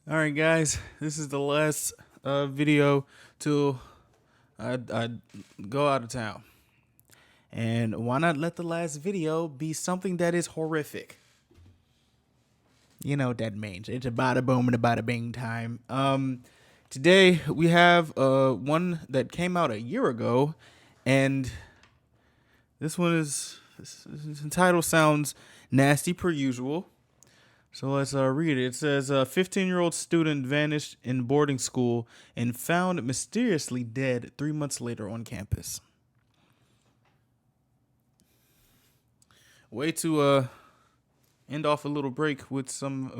All right, guys, this is the last video till I go out of town. And why not let the last video be something that is horrific? You know what that means. It's a bada boom and a bada bing time. Today we have one that came out a year ago, and this one this title sounds nasty per usual. So let's read it. It says a 15-year-old student vanished in boarding school and found mysteriously dead 3 months later on campus. Way to end off a little break with some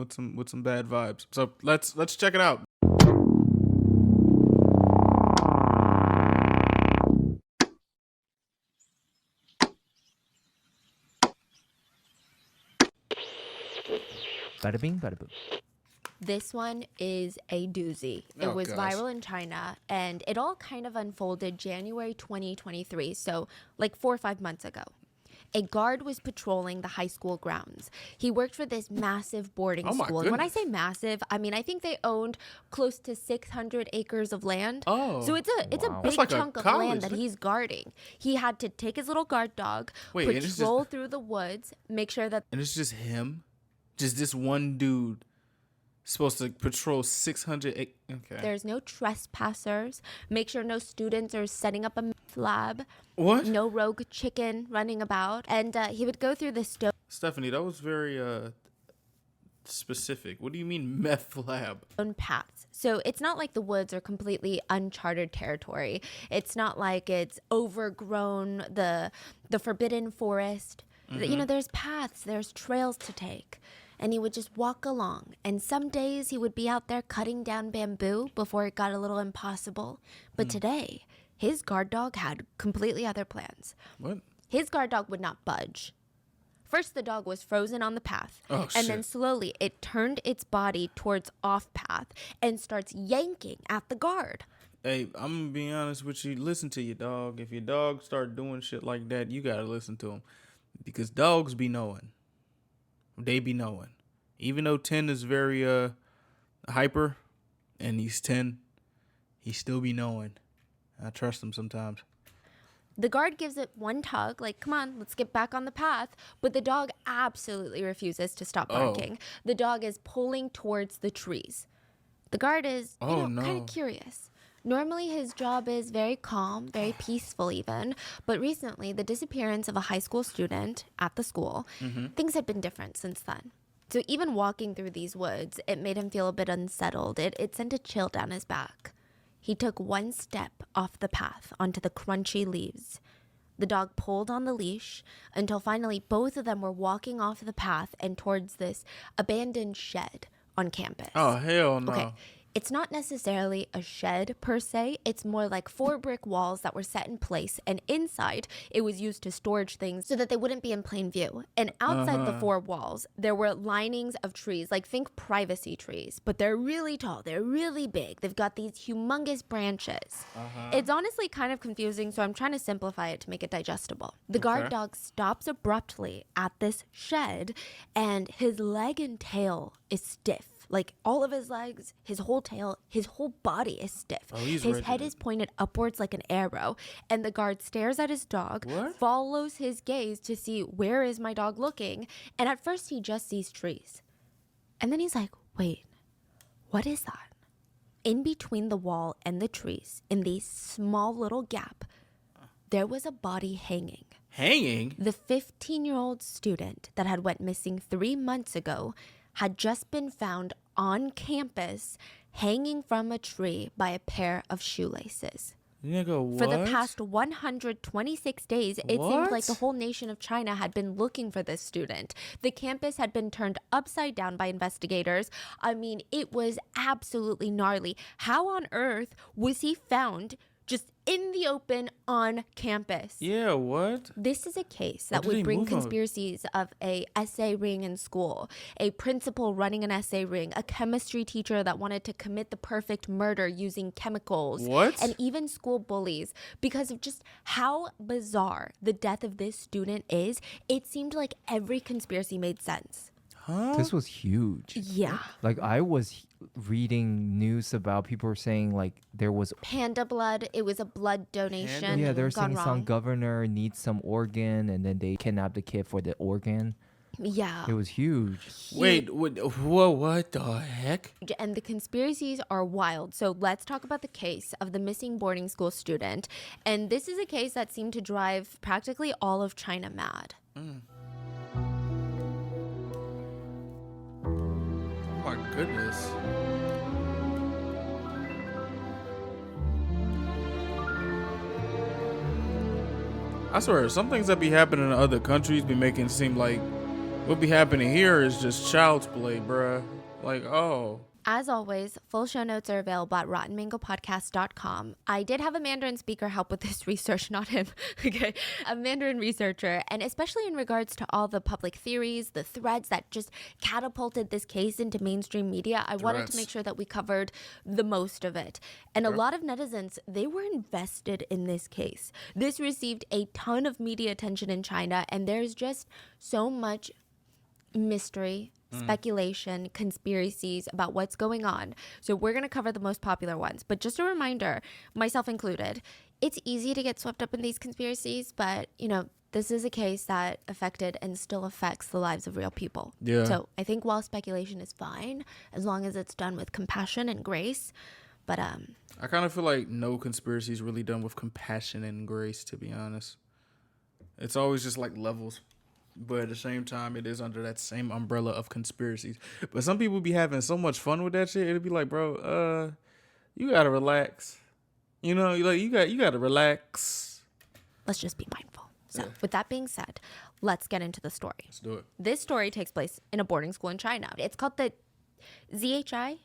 bad vibes. So let's check it out. Bada bing, bada boom. This one is a doozy. It was viral in China, and it all kind of unfolded January 2023, so like 4 or 5 months ago. A guard was patrolling the high school grounds. He worked for this massive boarding school. And when I say massive, I mean I think they owned close to 600 acres of land. Oh, so it's a big chunk of land that he's guarding. He had to take his little guard dog, patrol through the woods, make sure that... And it's just him? Just this one dude supposed to patrol 600 acres? Okay. There's no trespassers. Make sure no students are setting up a meth lab. What? No rogue chicken running about. And he would go through the stone... Stephanie, that was very specific. What do you mean meth lab? paths. So it's not like the woods are completely uncharted territory. It's not like it's overgrown, the forbidden forest. You know, there's paths, there's trails to take. And he would just walk along. And some days he would be out there cutting down bamboo before it got a little impossible. But today, his guard dog had completely other plans. What? His guard dog would not budge. First, the dog was frozen on the path. And then slowly, it turned its body towards off path and starts yanking at the guard. Hey, I'm going to be honest with you. Listen to your dog. If your dog start doing shit like that, you got to listen to him. Because dogs be knowing. They be knowing. Even though 10 is very hyper, and he's 10, he still be knowing. I trust him sometimes. The guard gives it one tug, like, come on, let's get back on the path. But the dog absolutely refuses to stop barking. The dog is pulling towards the trees. The guard is, kind of curious. Normally, his job is very calm, very peaceful even. But recently, the disappearance of a high school student at the school, things had been different since then. So even walking through these woods, it made him feel a bit unsettled. It sent a chill down his back. He took one step off the path onto the crunchy leaves. The dog pulled on the leash until finally both of them were walking off the path and towards this abandoned shed on campus. Oh, hell no. Okay. It's not necessarily a shed per se. It's more like 4 brick walls that were set in place, and inside it was used to storage things so that they wouldn't be in plain view. And outside the 4 walls, there were linings of trees, like think privacy trees, but they're really tall. They're really big. They've got these humongous branches. It's honestly kind of confusing, so I'm trying to simplify it to make it digestible. The guard dog stops abruptly at this shed, and his leg and tail is stiff. Like all of his legs, his whole tail, his whole body is stiff. His head is pointed upwards like an arrow. And the guard stares at his dog, follows his gaze to see where is my dog looking. And at first he just sees trees. And then he's like, wait, what is that? In between the wall and the trees, in this small little gap, there was a body hanging. Hanging? The 15-year-old student that had went missing 3 months ago had just been found on campus hanging from a tree by a pair of shoelaces. Nigga, what? For the past 126 days, it seemed like the whole nation of China had been looking for this student. The campus had been turned upside down by investigators. I mean, it was absolutely gnarly. How on earth was he found just in the open on campus? Yeah, what? This is a case that would bring conspiracies of a essay ring in school, a principal running an essay ring, a chemistry teacher that wanted to commit the perfect murder using chemicals, and even school bullies. Because of just how bizarre the death of this student is, it seemed like every conspiracy made sense. This was huge. Yeah. Like I was reading news about people were saying like there was Panda blood. It was a blood donation. yeah, they were gone saying some wrong. governor needs some organ and then they kidnapped the kid for the organ. Yeah. It was huge. Wait, whoa, what the heck? And the conspiracies are wild. So let's talk about the case of the missing boarding school student. And this is a case that seemed to drive practically all of China mad. Oh my goodness. I swear, some things that be happening in other countries be making it seem like what be happening here is just child's play, bruh. Like, oh. As always, full show notes are available at rottenmangopodcast.com. I did have a Mandarin speaker help with this research, not him, okay? A Mandarin researcher, and especially in regards to all the public theories, the threads that just catapulted this case into mainstream media, I wanted to make sure that we covered the most of it. And a lot of netizens, they were invested in this case. This received a ton of media attention in China, and there's just so much mystery, speculation, conspiracies about what's going on. So we're going to cover the most popular ones. But just a reminder, myself included, it's easy to get swept up in these conspiracies, but, you know, this is a case that affected and still affects the lives of real people. Yeah. So I think while speculation is fine, as long as it's done with compassion and grace, but I kind of feel like no conspiracy is really done with compassion and grace, to be honest. It's always just like levels. But at the same time, it is under that same umbrella of conspiracies. But some people be having so much fun with that shit. It'd be like, bro, you gotta relax. You know, like you gotta relax. let's just be mindful. So with that being said, let's get into the story. Let's do it. This story takes place in a boarding school in China. It's called the ZHI,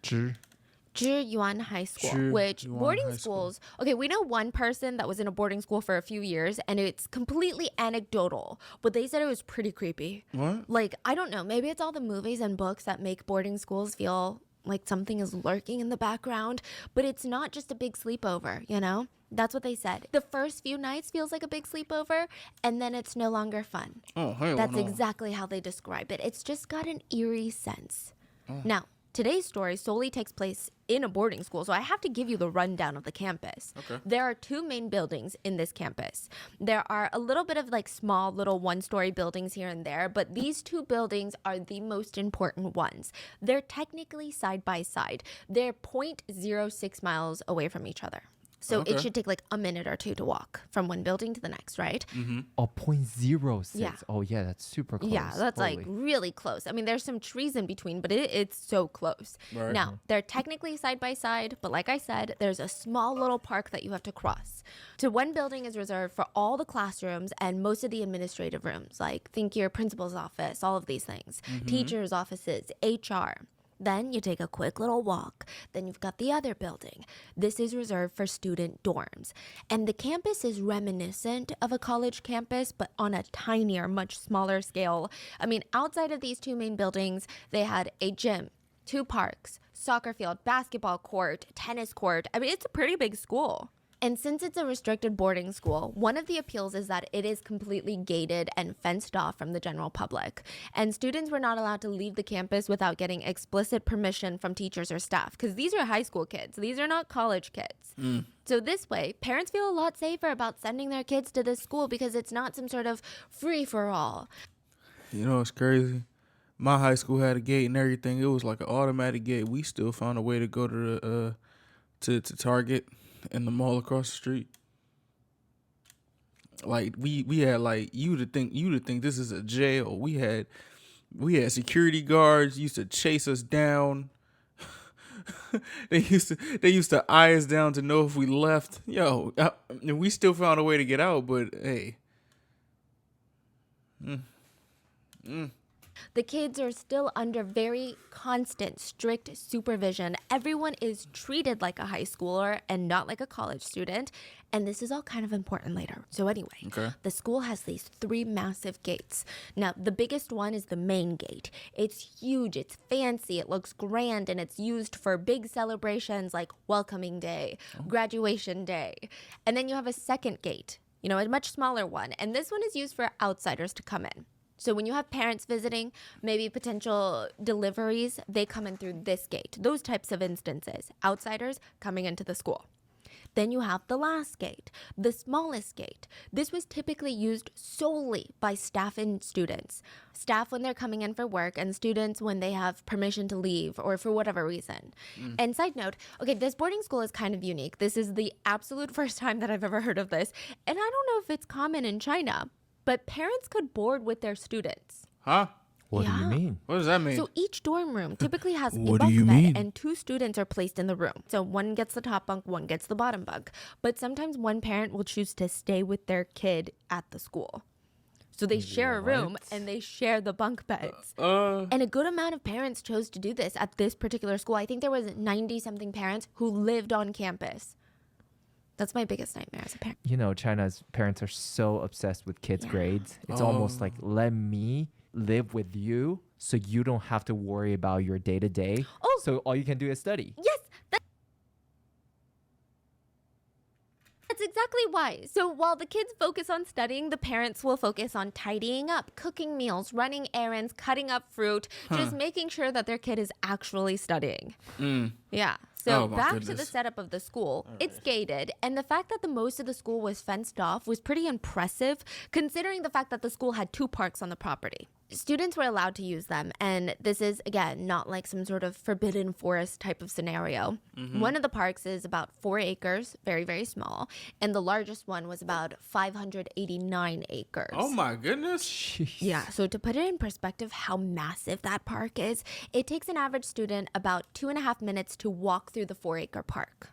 Zhiyuan High School, which Zhiyuan boarding High School. schools, okay, we know one person that was in a boarding school for a few years, and it's completely anecdotal, but they said it was pretty creepy. What? Like, I don't know, maybe it's all the movies and books that make boarding schools feel like something is lurking in the background, but it's not just a big sleepover, you know? That's what they said. The first few nights feels like a big sleepover, and then it's no longer fun. Oh, hell That's no. exactly how they describe it. It's just got an eerie sense. Now, today's story solely takes place in a boarding school, so I have to give you the rundown of the campus. Okay. There are two main buildings in this campus. There are a little bit of like small little one-story buildings here and there, but these two buildings are the most important ones. They're technically side by side. They're 0.06 miles away from each other. So Okay. it should take like a minute or two to walk from one building to the next, right? Oh, 0.06. Yeah. Oh, yeah, that's super close. Yeah, that's like Holy. really close. I mean, there's some trees in between, but it's so close. Right. Now, they're technically side by side, but like I said, there's a small little park that you have to cross. So one building is reserved for all the classrooms and most of the administrative rooms, like think your principal's office, all of these things, teachers' offices, HR. Then you take a quick little walk. Then you've got the other building. This is reserved for student dorms. And the campus is reminiscent of a college campus, but on a tinier, much smaller scale. I mean, outside of these two main buildings, they had a gym, 2 parks, soccer field, basketball court, tennis court. I mean, it's a pretty big school. And since it's a restricted boarding school, one of the appeals is that it is completely gated and fenced off from the general public. And students were not allowed to leave the campus without getting explicit permission from teachers or staff, because these are high school kids. These are not college kids. So this way, parents feel a lot safer about sending their kids to this school because it's not some sort of free-for-all. You know, it's crazy. My high school had a gate and everything. It was like an automatic gate. We still found a way to go to the to Target in the mall across the street. Like we had like you to think this is a jail. We had security guards used to chase us down. they used to eye us down to know if we left. Yo, we still found a way to get out, but hey. The kids are still under very constant, strict supervision. Everyone is treated like a high schooler and not like a college student. And this is all kind of important later. So anyway, the school has these 3 massive gates. Now, the biggest one is the main gate. It's huge, it's fancy, it looks grand, and it's used for big celebrations like welcoming day, graduation day. And then you have a second gate, you know, a much smaller one. And this one is used for outsiders to come in. So when you have parents visiting, maybe potential deliveries, they come in through this gate. Those types of instances. Outsiders coming into the school. Then you have the last gate, the smallest gate. This was typically used solely by staff and students. Staff when they're coming in for work, and students when they have permission to leave or for whatever reason. And side note, okay, this boarding school is kind of unique. This is the absolute first time that I've ever heard of this. And I don't know if it's common in China, but parents could board with their students. Huh? What do you Yeah. mean? What does that mean? So each dorm room typically has a What do bunk you bed, mean? and 2 students are placed in the room. So one gets the top bunk, one gets the bottom bunk. But sometimes one parent will choose to stay with their kid at the school. So they share a room What? and they share the bunk beds. Uh, And a good amount of parents chose to do this at this particular school. I think there was 90 something parents who lived on campus. That's my biggest nightmare as a parent. You know, China's parents are so obsessed with kids' grades. It's almost like, let me live with you so you don't have to worry about your day to day. Oh. So all you can do is study. Yes, that's exactly why. So while the kids focus on studying, the parents will focus on tidying up, cooking meals, running errands, cutting up fruit, just making sure that their kid is actually studying. Yeah. So Oh, my back to the goodness. setup of the school. It's gated, and the fact that the most of the school was fenced off was pretty impressive, considering the fact that the school had 2 parks on the property. Students were allowed to use them, and this is, again, not like some sort of forbidden forest type of scenario. One of the parks is about 4 acres, very, very small, and the largest one was about 589 acres. oh my goodness. Jeez. Yeah, so to put it in perspective how massive that park is, it takes an average student about 2.5 minutes to walk through the 4-acre park.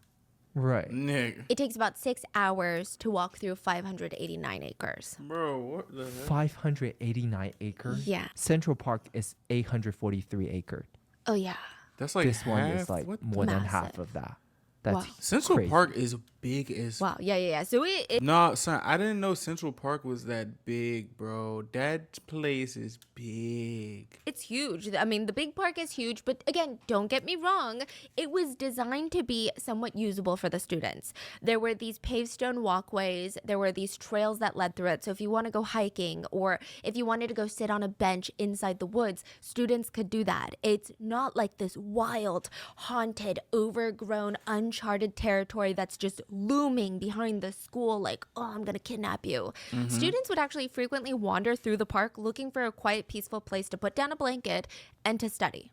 Right. Nigga. It takes about 6 hours to walk through 589 acres. Bro, what the heck? 589 acres. Yeah. Central Park is 843 acres. Oh, yeah. That's like This one half. is like What the- more than half Massive. of that. That's Wow. Central crazy. Park is big as. Wow. Yeah. So it No, son, I didn't know Central Park was that big, bro. That place is big. it's huge. I mean, the big park is huge, but again, don't get me wrong. It was designed to be somewhat usable for the students. There were these paved stone walkways. There were these trails that led through it. So if you want to go hiking or if you wanted to go sit on a bench inside the woods, students could do that. It's not like this wild, haunted, overgrown, uncharted territory that's just looming behind the school like, oh, I'm going to kidnap you. Students would actually frequently wander through the park looking for a quiet, peaceful place to put down a blanket and to study.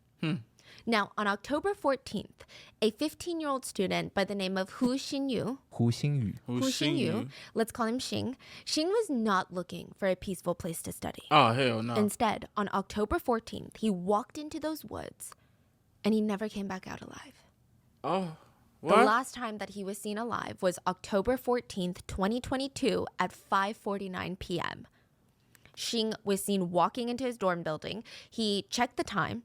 Now, on October 14th, a 15-year-old student by the name of Hu Xinyu, Hu Xingyu. Who's seen you? let's call him Xing, Xing was not looking for a peaceful place to study. Oh, hell no. Instead, on October 14th, he walked into those woods and he never came back out alive. Oh, The what? last time that he was seen alive was October 14th, 2022 at 5:49 p.m. Xing was seen walking into his dorm building. He checked the time.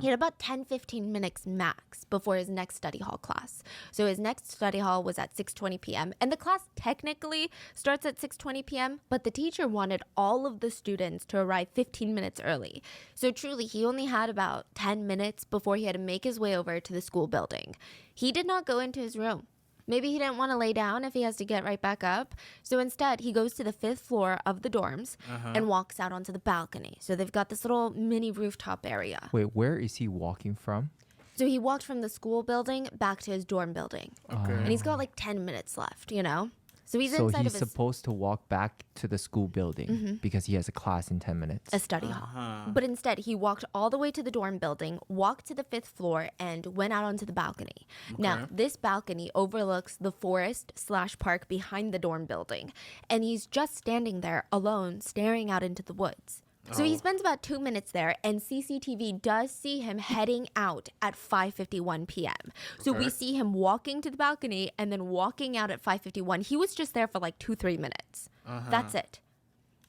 He had about 10-15 minutes max before his next study hall class. So his next study hall was at 6:20 p.m. And the class technically starts at 6:20 p.m., but the teacher wanted all of the students to arrive 15 minutes early. So truly, he only had about 10 minutes before he had to make his way over to the school building. He did not go into his room. Maybe he didn't want to lay down if he has to get right back up. So instead, he goes to the 5th floor of the dorms and walks out onto the balcony. So they've got this little mini rooftop area. Wait, where is he walking from? So he walked from the school building back to his dorm building. Okay. And he's got like 10 minutes left, you know? So he's So inside he's of his supposed to walk back to the school building because he has a class in 10 minutes. a study hall. But instead, he walked all the way to the dorm building, walked to the 5th floor, and went out onto the balcony. Now, this balcony overlooks the forest/park behind the dorm building, and he's just standing there alone, staring out into the woods. So he spends about 2 minutes there, and CCTV does see him heading out at 5:51 p.m. So we see him walking to the balcony and then walking out at 5:51. He was just there for like 2-3 minutes. That's it.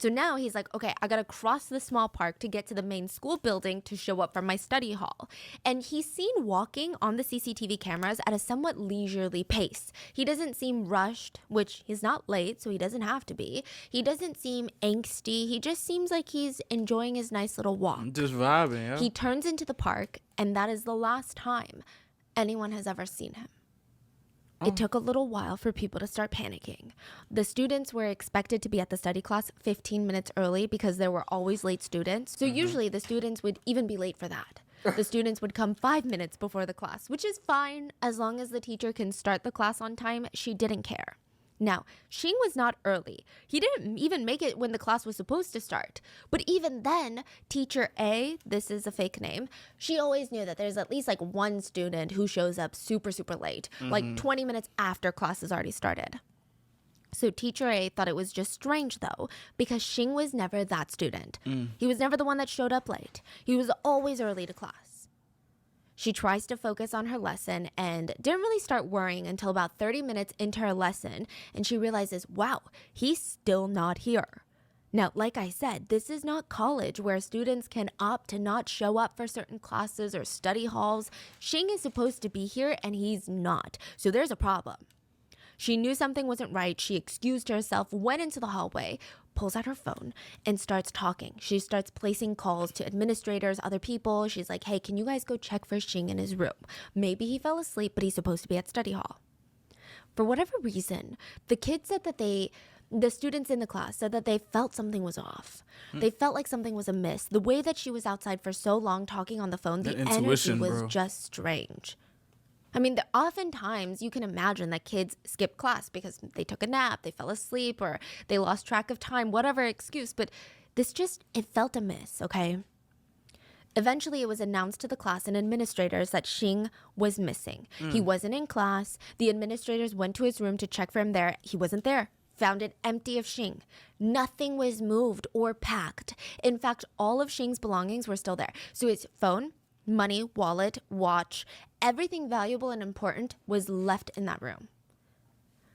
So now he's like, okay, I gotta cross the small park to get to the main school building to show up for my study hall. And he's seen walking on the CCTV cameras at a somewhat leisurely pace. He doesn't seem rushed, which he's not late, so he doesn't have to be. He doesn't seem angsty. He just seems like he's enjoying his nice little walk. Just vibing, yeah. He turns into the park, and that is the last time anyone has ever seen him. It took a little while for people to start panicking. The students were expected to be at the study class 15 minutes early because there were always late students. So usually the students would even be late for that. The students would come 5 minutes before the class, which is fine as long as the teacher can start the class on time. She didn't care. Now, Xing was not early. He didn't even make it when the class was supposed to start. But even then, teacher A, this is a fake name, she always knew that there's at least like one student who shows up super, super late, like 20 minutes after class has already started. So teacher A thought it was just strange though, because Xing was never that student. He was never the one that showed up late. He was always early to class. She tries to focus on her lesson and didn't really start worrying until about 30 minutes into her lesson, and she realizes, wow, he's still not here. Now, like I said, this is not college where students can opt to not show up for certain classes or study halls. Xing is supposed to be here and he's not, so there's a problem. She knew something wasn't right. She excused herself, went into the hallway, pulls out her phone, and starts talking. She starts placing calls to administrators, other people. She's like, hey, can you guys go check for Xing in his room? Maybe he fell asleep, but he's supposed to be at study hall. For whatever reason, the kids said that the students in the class said that they felt something was off. They felt like something was amiss. The way that she was outside for so long talking on the phone, the energy was just strange. I mean, oftentimes you can imagine that kids skip class because they took a nap, they fell asleep, or they lost track of time, whatever excuse. But this just, it felt amiss, okay? Eventually, it was announced to the class and administrators that Xing was missing. He wasn't in class. The administrators went to his room to check for him there. He wasn't there. Found it empty of Xing. Nothing was moved or packed. In fact, all of Xing's belongings were still there. So his phone, money, wallet, watch, everything valuable and important was left in that room.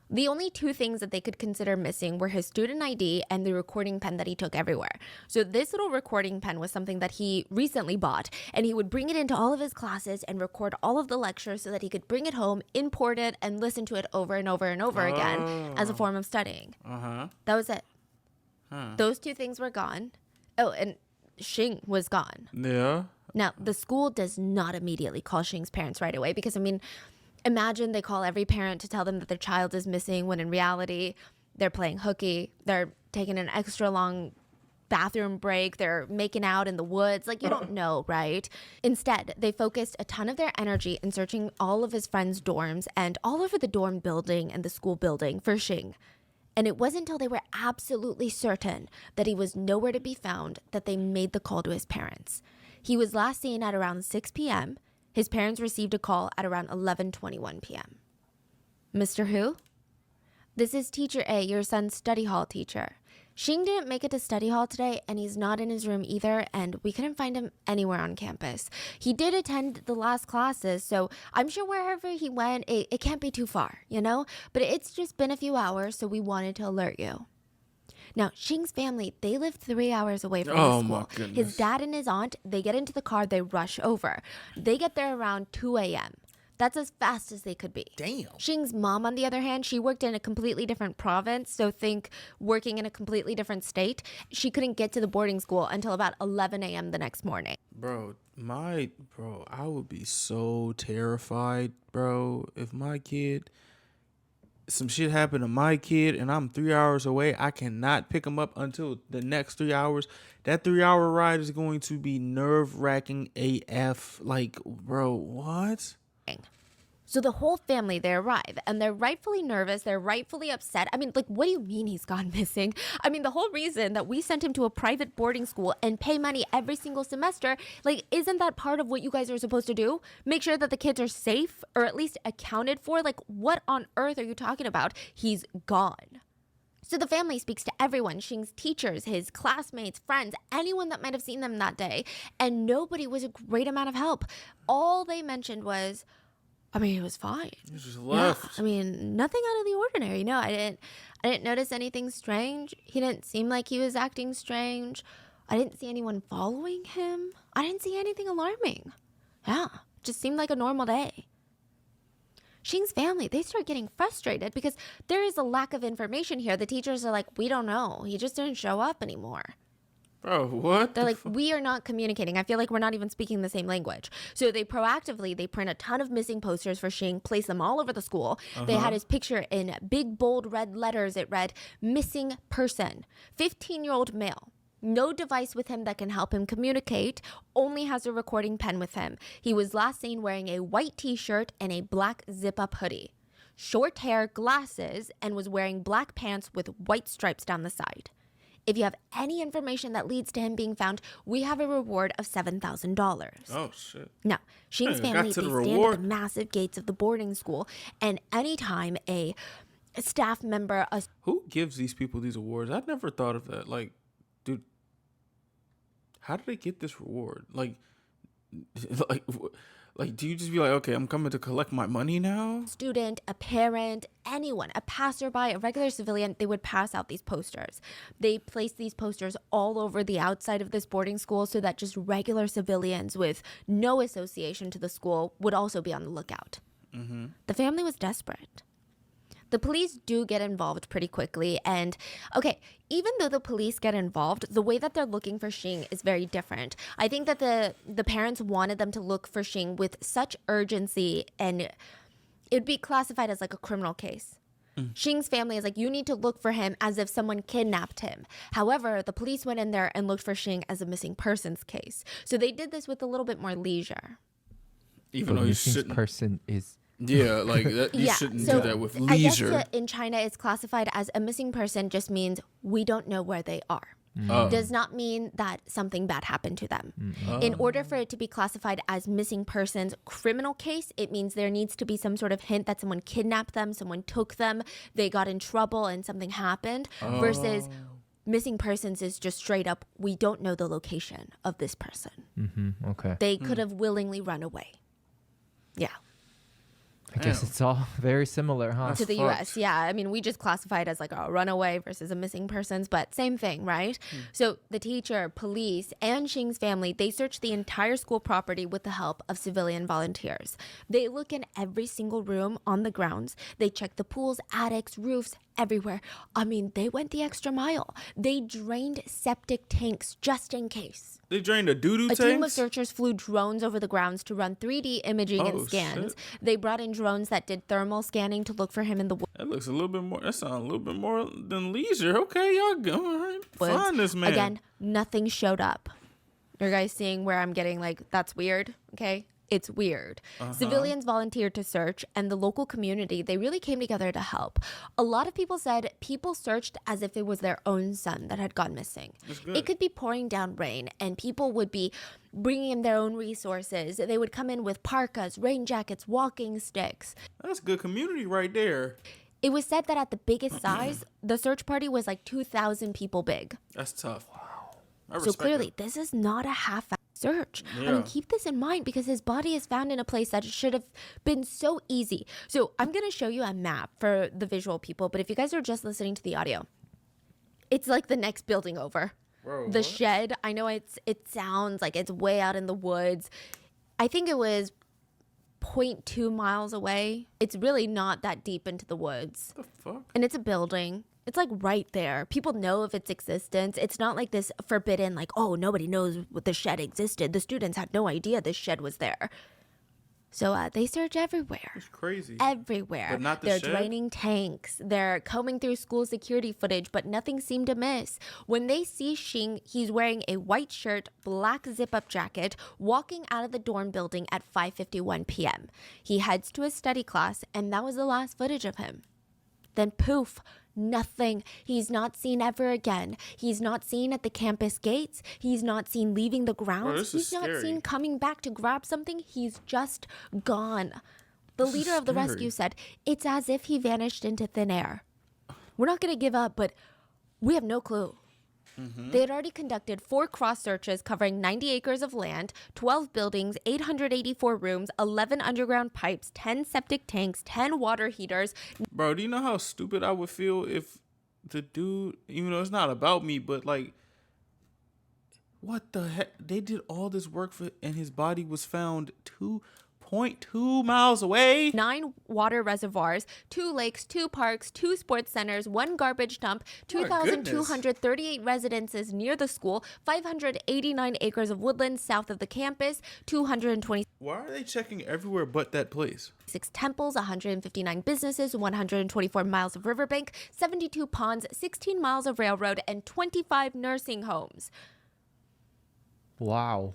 The only two things that they could consider missing were his student ID and the recording pen that he took everywhere. So this little recording pen was something that he recently bought, and he would bring it into all of his classes and record all of the lectures so that he could bring it home, import it, and listen to it over and over and over again as a form of studying. That was it. Those two things were gone. Oh, and Xing was gone. Yeah. Now, the school does not immediately call Xing's parents right away because, I mean, imagine they call every parent to tell them that their child is missing when in reality they're playing hooky, they're taking an extra long bathroom break, they're making out in the woods. Like, you don't know, right? Instead, they focused a ton of their energy in searching all of his friends' dorms and all over the dorm building and the school building for Xing. And it wasn't until they were absolutely certain that he was nowhere to be found that they made the call to his parents. He was last seen at around 6 p.m. His parents received a call at around 11:21 p.m. Mr. Who? This is Teacher A, your son's study hall teacher. Xing didn't make it to study hall today, and he's not in his room either, and we couldn't find him anywhere on campus. He did attend the last classes, so I'm sure wherever he went, it can't be too far, you know? But it's just been a few hours, so we wanted to alert you. Now, Xing's family, they live 3 hours away from the school. My goodness. His dad and his aunt, they get into the car, they rush over. They get there around 2 a.m. That's as fast as they could be. Damn. Xing's mom, on the other hand, she worked in a completely different province, so think working in a completely different state. She couldn't get to the boarding school until about 11 a.m. the next morning. Bro, I would be so terrified, bro, if some shit happened to my kid and I'm 3 hours away. I cannot pick him up until the next 3 hours. That 3-hour ride is going to be nerve-wracking AF. Like, bro, what? So the whole family, they arrive, and they're rightfully nervous. They're rightfully upset. I mean, like, what do you mean he's gone missing? I mean, the whole reason that we sent him to a private boarding school and pay money every single semester, like, isn't that part of what you guys are supposed to do? Make sure that the kids are safe or at least accounted for? Like, what on earth are you talking about? He's gone. So the family speaks to everyone, Xing's teachers, his classmates, friends, anyone that might have seen them that day, and nobody was a great amount of help. All they mentioned was, I mean, he was fine. He just left. Yeah, I mean, nothing out of the ordinary. No, I didn't notice anything strange. He didn't seem like he was acting strange. I didn't see anyone following him. I didn't see anything alarming. Yeah, just seemed like a normal day. Xing's family, they start getting frustrated because there is a lack of information here. The teachers are like, we don't know. He just didn't show up anymore. Bro, what? They're the like, we are not communicating. I feel like we're not even speaking the same language. So they proactively, they print a ton of missing posters for Xing, place them all over the school. They had his picture in big, bold red letters. It read, missing person, 15-year-old male. No device with him that can help him communicate, only has a recording pen with him. He was last seen wearing a white t-shirt and a black zip-up hoodie. Short hair, glasses, and was wearing black pants with white stripes down the side. If you have any information that leads to him being found, we have a reward of $7,000. Oh, shit. Now, Xing's Hey, got family, to they the stand reward. at the massive gates of the boarding school, and anytime a staff member, Who gives these people these awards? I never thought of that. Like, dude, how did they get this reward? Like, do you just be like, okay, I'm coming to collect my money now? student, a parent, anyone, a passerby, a regular civilian, they would pass out these posters. They placed these posters all over the outside of this boarding school so that just regular civilians with no association to the school would also be on the lookout. The family was desperate. The police do get involved pretty quickly. And okay, even though the police get involved, the way that they're looking for Xing is very different. I think that the parents wanted them to look for Xing with such urgency, and it would be classified as like a criminal case. Xing's family is like, you need to look for him as if someone kidnapped him. However, the police went in there and looked for Xing as a missing persons case. So they did this with a little bit more leisure. Even The though you missing shouldn't. person is Yeah, like that, you shouldn't so do that with I guess leisure. in China, it's classified as a missing person just means we don't know where they are. Oh. Does not mean that something bad happened to them. In order for it to be classified as missing persons criminal case, it means there needs to be some sort of hint that someone kidnapped them, someone took them, they got in trouble and something happened, versus missing persons is just straight up, we don't know the location of this person. okay. They could have willingly run away. Yeah. I guess Damn. it's all very similar, huh? That's To the fucked. US. Yeah. I mean, we just classified as like a runaway versus a missing persons, but same thing, right? So the teacher, police, and Xing's family, they search the entire school property with the help of civilian volunteers. They look in every single room on the grounds. They check the pools, attics, roofs, everywhere. I mean, they went the extra mile. They drained septic tanks just in case. They drained a doo-doo A team of tanks? searchers flew drones over the grounds to run 3D imaging Oh, and scans. shit. They brought in drones that did thermal scanning to look for him in the That looks a little bit more. That sounds a little bit more than leisure. Okay, y'all go. All right, woods. find this man. Again, nothing showed up. Are you guys seeing where I'm getting like, that's weird? Okay. It's weird. Civilians volunteered to search, and the local community, they really came together to help. A lot of people said people searched as if it was their own son that had gone missing. good. It could be pouring down rain, and people would be bringing in their own resources. They would come in with parkas, rain jackets, walking sticks. That's good community right there. It was said that at the biggest size, the search party was like 2,000 people big. That's tough. Wow. I So respect clearly, that. this is not a half search. I Yeah. mean, keep this in mind because his body is found in a place that should have been so easy. So I'm going to show you a map for the visual people, but if you guys are just listening to the audio, it's like the next building over. Bro, The what? shed, I know it sounds like it's way out in the woods. I think it was 0.2 miles away. It's really not that deep into the woods. What the fuck? And it's a building. It's like right there. People know of its existence. It's not like this forbidden, like, oh, nobody knows what the shed existed. The students had no idea this shed was there. So they search everywhere. It's crazy. Everywhere. But not the They're shed? draining tanks. They're combing through school security footage, but nothing seemed amiss. When they see Xing, he's wearing a white shirt, black zip-up jacket, walking out of the dorm building at 5:51 p.m. He heads to his study class, and that was the last footage of him. Then poof, nothing. He's not seen ever again. He's not seen at the campus gates. He's not seen leaving the grounds. this is He's not scary. seen coming back to grab something. He's just gone. The This is leader of the scary. rescue said, it's as if he vanished into thin air. We're not going to give up, but we have no clue. Mm-hmm. They had already conducted 4 cross searches covering 90 acres of land, 12 buildings, 884 rooms, 11 underground pipes, 10 septic tanks, 10 water heaters. Bro, do you know how stupid I would feel if the dude, even though it's not about me, but like, what the heck? They did all this work for, and his body was found 0.2 miles away. 9 water reservoirs, 2 lakes, 2 parks, 2 sports centers, 1 garbage dump, My 2,238 residences near the school, 589 acres of woodland south of the campus, 226 Why are they checking everywhere but that place? temples, 159 businesses, 124 miles of riverbank, 72 ponds, 16 miles of railroad, and 25 nursing homes. Wow.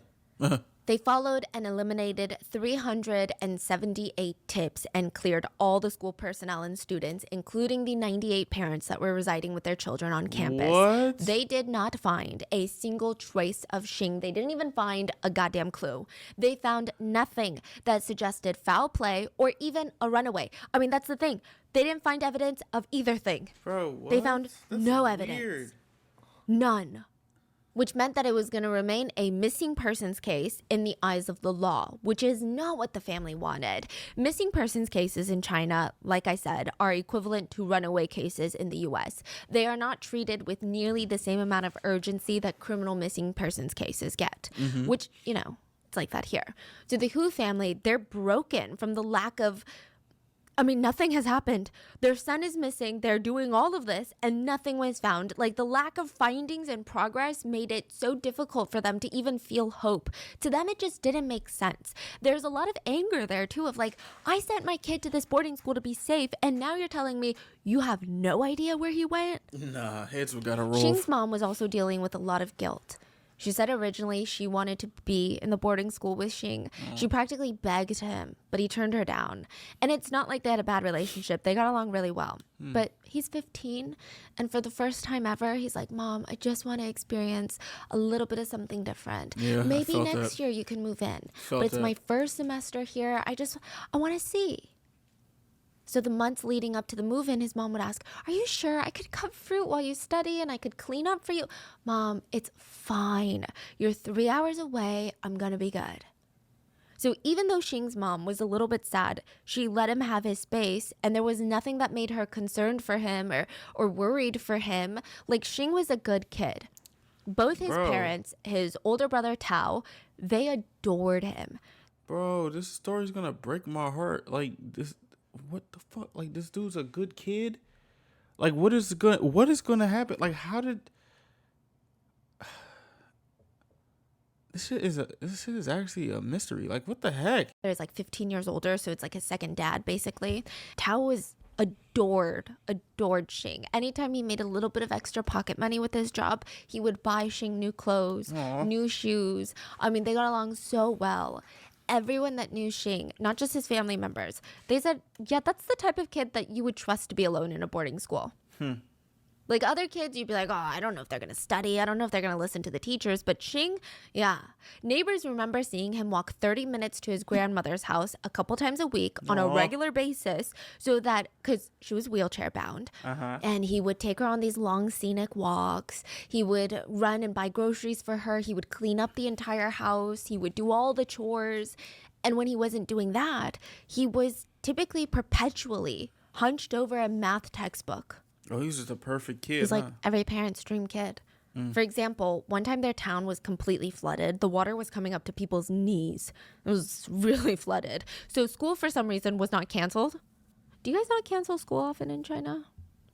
They followed and eliminated 378 tips and cleared all the school personnel and students, including the 98 parents that were residing with their children on campus. What? They did not find a single trace of Xing. They didn't even find a goddamn clue. They found nothing that suggested foul play or even a runaway. I mean, that's the thing. They didn't find evidence of either thing. Bro, what? They found That's no weird. evidence. None. Which meant that it was going to remain a missing persons case in the eyes of the law, which is not what the family wanted. Missing persons cases in China, like I said, are equivalent to runaway cases in the US. They are not treated with nearly the same amount of urgency that criminal missing persons cases get, which, you know, it's like that here. So the Hu family, they're broken from the lack of nothing has happened. Their son is missing. They're doing all of this and nothing was found. Like, the lack of findings and progress made it so difficult for them to even feel hope. To them, it just didn't make sense. There's a lot of anger there too of like, I sent my kid to this boarding school to be safe and now you're telling me you have no idea where he went? Nah, heads we gotta roll. Xing's mom was also dealing with a lot of guilt. She said originally she wanted to be in the boarding school with Xing. She practically begged him, but he turned her down. And it's not like they had a bad relationship. They got along really well. But he's 15, and for the first time ever, he's like, Mom, I just want to experience a little bit of something different. Yeah, I Maybe felt next that. year you can move in. Felt But it's that. my first semester here. I want to see. So the months leading up to the move-in, his mom would ask, are you sure I could cut fruit while you study and I could clean up for you? Mom, it's fine. You're 3 hours away. I'm going to be good. So even though Xing's mom was a little bit sad, she let him have his space, and there was nothing that made her concerned for him or worried for him. Like, Xing was a good kid. Both his Bro. parents, his older brother Tao, they adored him. Bro, this story's gonna break my heart. Like, this, what the fuck? Like, this dude's a good kid. Like, what is gonna happen? Like, how did this shit is actually a mystery. Like, what the heck? There's like 15 years older, so it's like his second dad, basically. Tao was adored Xing. Anytime he made a little bit of extra pocket money with his job, he would buy Xing new clothes, new shoes. I mean, they got along so well. Everyone that knew Xing, not just his family members, they said, yeah, that's the type of kid that you would trust to be alone in a boarding school. Like, other kids, you'd be like, oh, I don't know if they're going to study. I don't know if they're going to listen to the teachers. But Xing, yeah. Neighbors remember seeing him walk 30 minutes to his grandmother's house a couple times a week on a regular basis, so that, because she was wheelchair bound, and he would take her on these long scenic walks. He would run and buy groceries for her. He would clean up the entire house. He would do all the chores. And when he wasn't doing that, he was typically perpetually hunched over a math textbook. Oh, he's just a perfect kid. He's like every parent's dream kid. For example, one time their town was completely flooded. The water was coming up to people's knees. It was really flooded. So school, for some reason, was not canceled. Do you guys not cancel school often in China?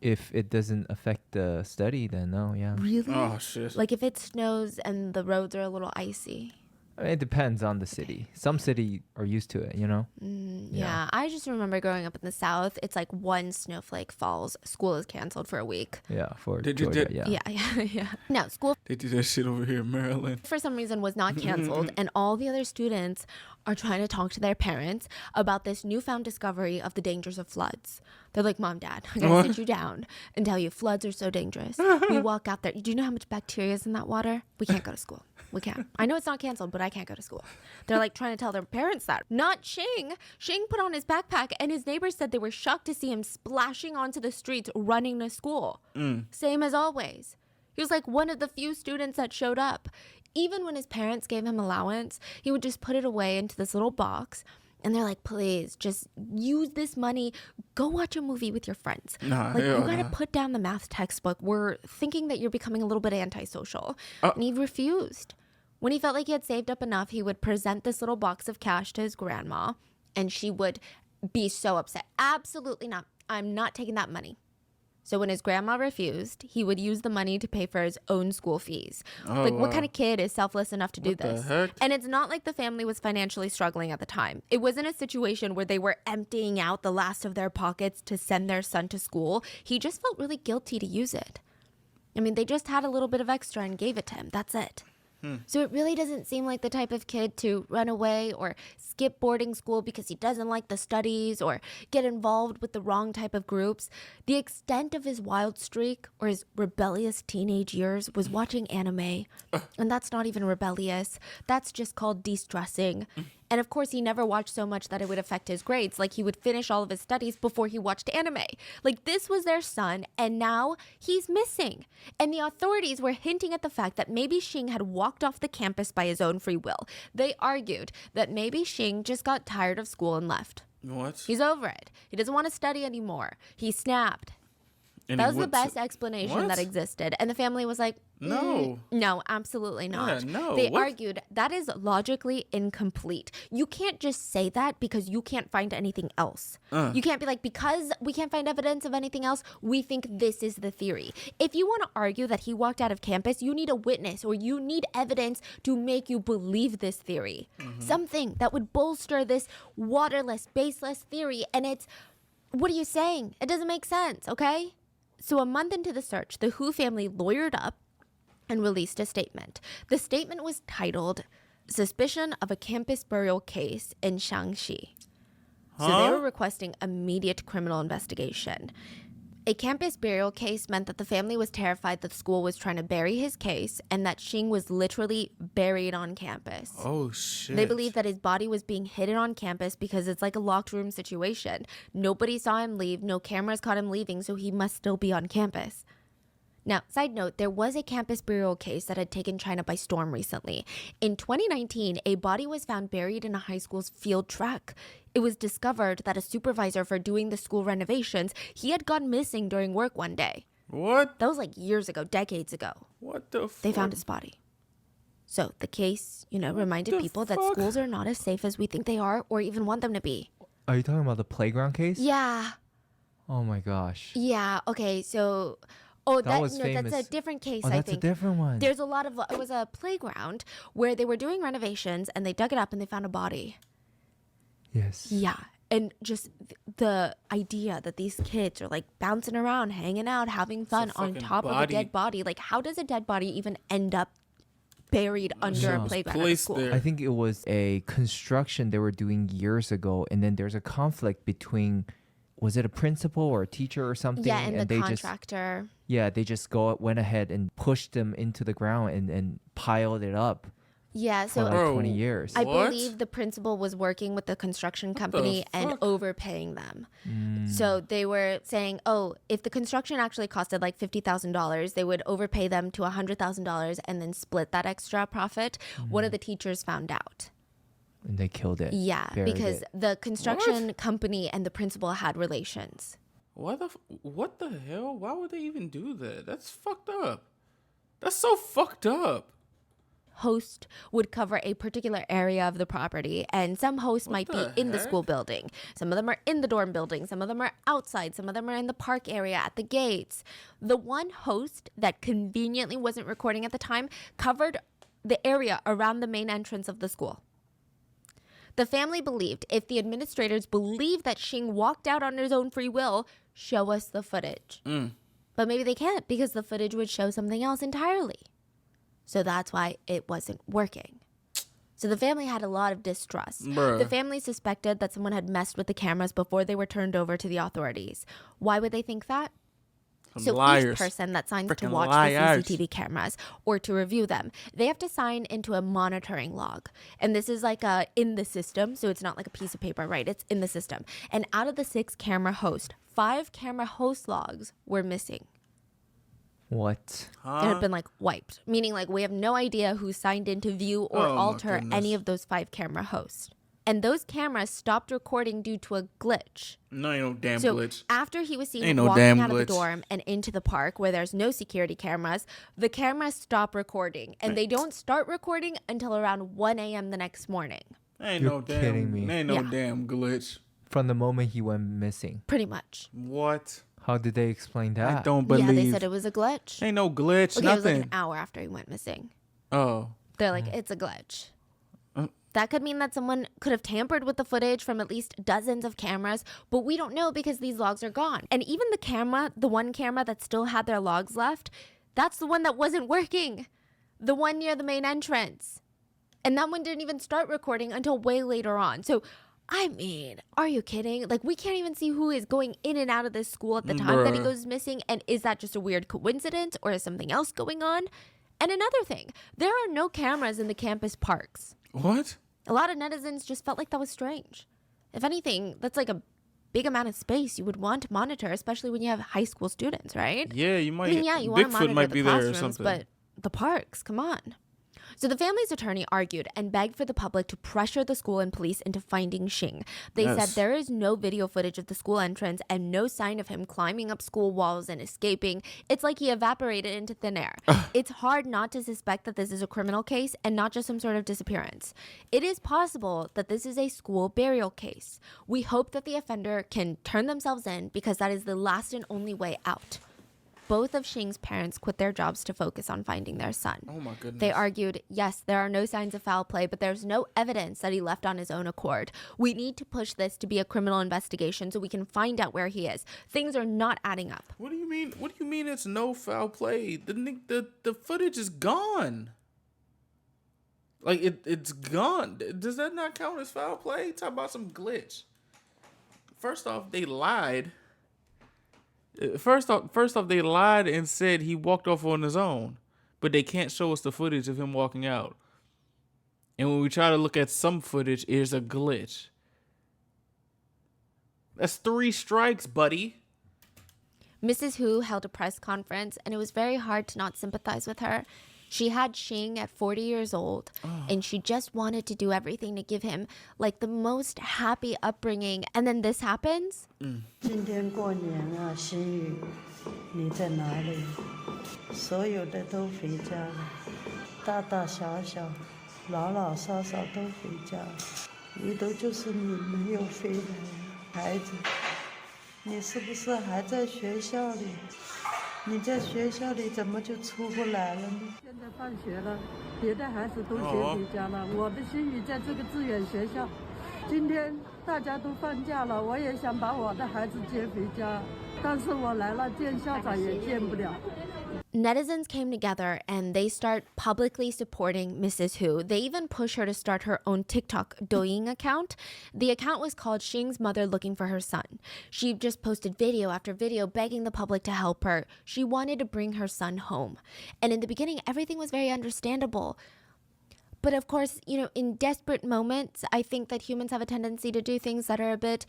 If it doesn't affect the study, then no, yeah. Really? Oh shit. Like if it snows and the roads are a little icy. I mean, it depends on the city. Some city are used to it, you know? Yeah, I just remember growing up in the South, it's like one snowflake falls, school is canceled for a week. Yeah, for Did you- Georgia, did- yeah. Yeah. No, school They do that shit over here in Maryland. for some reason was not canceled, and all the other students are trying to talk to their parents about this newfound discovery of the dangers of floods. They're like, Mom, Dad, I gotta sit you down and tell you floods are so dangerous. We walk out there. Do you know how much bacteria is in that water? We can't go to school. We can't. I know it's not canceled, but I can't go to school. They're like trying to tell their parents that. Not Xing. Xing put on his backpack, and his neighbors said they were shocked to see him splashing onto the streets running to school. Same as always. He was like one of the few students that showed up. Even when his parents gave him allowance, he would just put it away into this little box. And they're like, please, just use this money. Go watch a movie with your friends. Nah, like, you hell gotta nah. put down the math textbook. We're thinking that you're becoming a little bit antisocial. And he refused. When he felt like he had saved up enough, he would present this little box of cash to his grandma, and she would be so upset. Absolutely not. I'm not taking that money. So when his grandma refused, he would use the money to pay for his own school fees. What kind of kid is selfless enough to do this? The heck? And it's not like the family was financially struggling at the time. It wasn't a situation where they were emptying out the last of their pockets to send their son to school. He just felt really guilty to use it. I mean, they just had a little bit of extra and gave it to him. That's it. So it really doesn't seem like the type of kid to run away or skip boarding school because he doesn't like the studies or get involved with the wrong type of groups. The extent of his wild streak or his rebellious teenage years was watching anime. And that's not even rebellious. That's just called de-stressing. And of course, he never watched so much that it would affect his grades. Like, he would finish all of his studies before he watched anime. Like, this was their son, and now he's missing. And the authorities were hinting at the fact that maybe Xing had walked off the campus by his own free will. They argued that maybe Xing just got tired of school and left. What? He's over it. He doesn't want to study anymore. He snapped. And That he was the went best to- explanation What? that existed. And the family was like, No. no, absolutely not. Yeah, no. They What? argued that is logically incomplete. You can't just say that because you can't find anything else. You can't be like, because we can't find evidence of anything else, we think this is the theory. If you want to argue that he walked out of campus, you need a witness or you need evidence to make you believe this theory. Something that would bolster this waterless, baseless theory. And it's, what are you saying? It doesn't make sense, okay? So a month into the search, the Hu family lawyered up and released a statement. The statement was titled Suspicion of a Campus Burial Case in Shaanxi. So they were requesting immediate criminal investigation. A campus burial case meant that the family was terrified that the school was trying to bury his case and that Xing was literally buried on campus. Oh, shit. They believe that his body was being hidden on campus because it's like a locked room situation. Nobody saw him leave, no cameras caught him leaving, so he must still be on campus. Now, side note, there was a campus burial case that had taken China by storm recently. In 2019, a body was found buried in a high school's field track. It was discovered that a supervisor for doing the school renovations, he had gone missing during work one day. What? That was like years ago, decades ago. What the fuck? They found his body. So the case, reminded the people that fuck? schools are not as safe as we think they are or even want them to be. Are you talking about the playground case? Yeah. Oh my gosh. Yeah. Okay. So, that's famous. a different case, Oh, I that's think. a different one. There's a lot of, it was a playground where they were doing renovations and they dug it up and they found a body. Yes. Yeah. And just the idea that these kids are like bouncing around, hanging out, having fun on fucking top of a body. dead body. Like, how does a dead body even end up buried under a was playground at a placed school? there. I think it was a construction they were doing years ago, and then there's a conflict between, was it a principal or a teacher or something? Yeah, and the they contractor. they just went ahead and pushed them into the ground and piled it up Yeah, for so like Bro, 20 years. I What? believe the principal was working with the construction company and fuck? overpaying them. So they were saying, if the construction actually costed like $50,000, they would overpay them to $100,000 and then split that extra profit. One of the teachers found out. And they killed it. Yeah, buried because it. the construction company and the principal had relations. What the hell? Why would they even do that? That's fucked up. That's so fucked up. Host would cover a particular area of the property, and some hosts might be the in the heck? school building. Some of them are in the dorm building. Some of them are outside. Some of them are in the park area at the gates. The one host that conveniently wasn't recording at the time covered the area around the main entrance of the school. The family believed if the administrators believe that Xing walked out on his own free will, show us the footage. But maybe they can't because the footage would show something else entirely. So that's why it wasn't working. So the family had a lot of distrust. Bruh. The family suspected that someone had messed with the cameras before they were turned over to the authorities. Why would they think that? So liars. each person that signs to Frickin' watch liars. the CCTV cameras or to review them, they have to sign into a monitoring log. And this is like in the system, so it's not like a piece of paper, right? It's in the system. And out of the 6 camera hosts, 5 camera host logs were missing. What? It had been like wiped, meaning like we have no idea who signed in to view or Oh my alter goodness. any of those 5 camera hosts. And those cameras stopped recording due to a glitch. No, ain't no damn So glitch. after he was seen Ain't no walking damn out of the glitch. dorm and into the park where there's no security cameras, the cameras stop recording. And they don't start recording until around 1 a.m. the next morning. Ain't You're no damn. kidding me. Ain't no Yeah. damn glitch. From the moment he went missing. Pretty much. What? How did they explain that? I don't believe. Yeah, they said it was a glitch. Ain't no glitch. Okay, it was like nothing. an hour after he went missing. Oh. They're like, it's a glitch. Uh. That could mean that someone could have tampered with the footage from at least dozens of cameras, but we don't know because these logs are gone. And even the one camera that still had their logs left, that's the one that wasn't working. The one near the main entrance. And that one didn't even start recording until way later on. So, I mean, are you kidding? Like, we can't even see who is going in and out of this school at the time that he Bruh. goes missing. And is that just a weird coincidence or is something else going on? And another thing, there are no cameras in the campus parks. What? A lot of netizens just felt like that was strange. If anything, that's like a big amount of space you would want to monitor, especially when you have high school students, right? Yeah, you might. I mean, yeah, you want to Bigfoot monitor might the be there or classrooms, something. but the parks, come on. So the family's attorney argued and begged for the public to pressure the school and police into finding Xing. They Yes. said there is no video footage of the school entrance and no sign of him climbing up school walls and escaping. It's like he evaporated into thin air. It's hard not to suspect that this is a criminal case and not just some sort of disappearance. It is possible that this is a school burial case. We hope that the offender can turn themselves in because that is the last and only way out. Both of Xing's parents quit their jobs to focus on finding their son. Oh my goodness. They argued, yes, there are no signs of foul play, but there's no evidence that he left on his own accord. We need to push this to be a criminal investigation so we can find out where he is. Things are not adding up. What do you mean? What do you mean? It's no foul play. The footage is gone. Like it's gone. Does that not count as foul play? Talk about some glitch. First off, they lied. First off, they lied and said he walked off on his own, but they can't show us the footage of him walking out. And when we try to look at some footage, it's a glitch. That's 3 strikes, buddy. Mrs. Hu held a press conference, and it was very hard to not sympathize with her. She had Xing at 40 years old, and she just wanted to do everything to give him like the most happy upbringing. And then this happens. 今天过年啊，心雨，你在哪里？所有的都回家了，大大小小、老老少少都回家了，唯独就是你没有回来，孩子，你是不是还在学校里？你在学校里怎么就出不来了呢？现在放学了，别的孩子都接回家了，我的心雨在这个志愿学校。今天大家都放假了，我也想把我的孩子接回家，但是我来了见校长也见不了。 Netizens came together and they start publicly supporting Mrs. Hu. They even push her to start her own TikTok Douyin account. The account was called Xing's Mother Looking for Her Son. She just posted video after video begging the public to help her. She wanted to bring her son home. And in the beginning, everything was very understandable. But of course, you know, in desperate moments, I think that humans have a tendency to do things that are a bit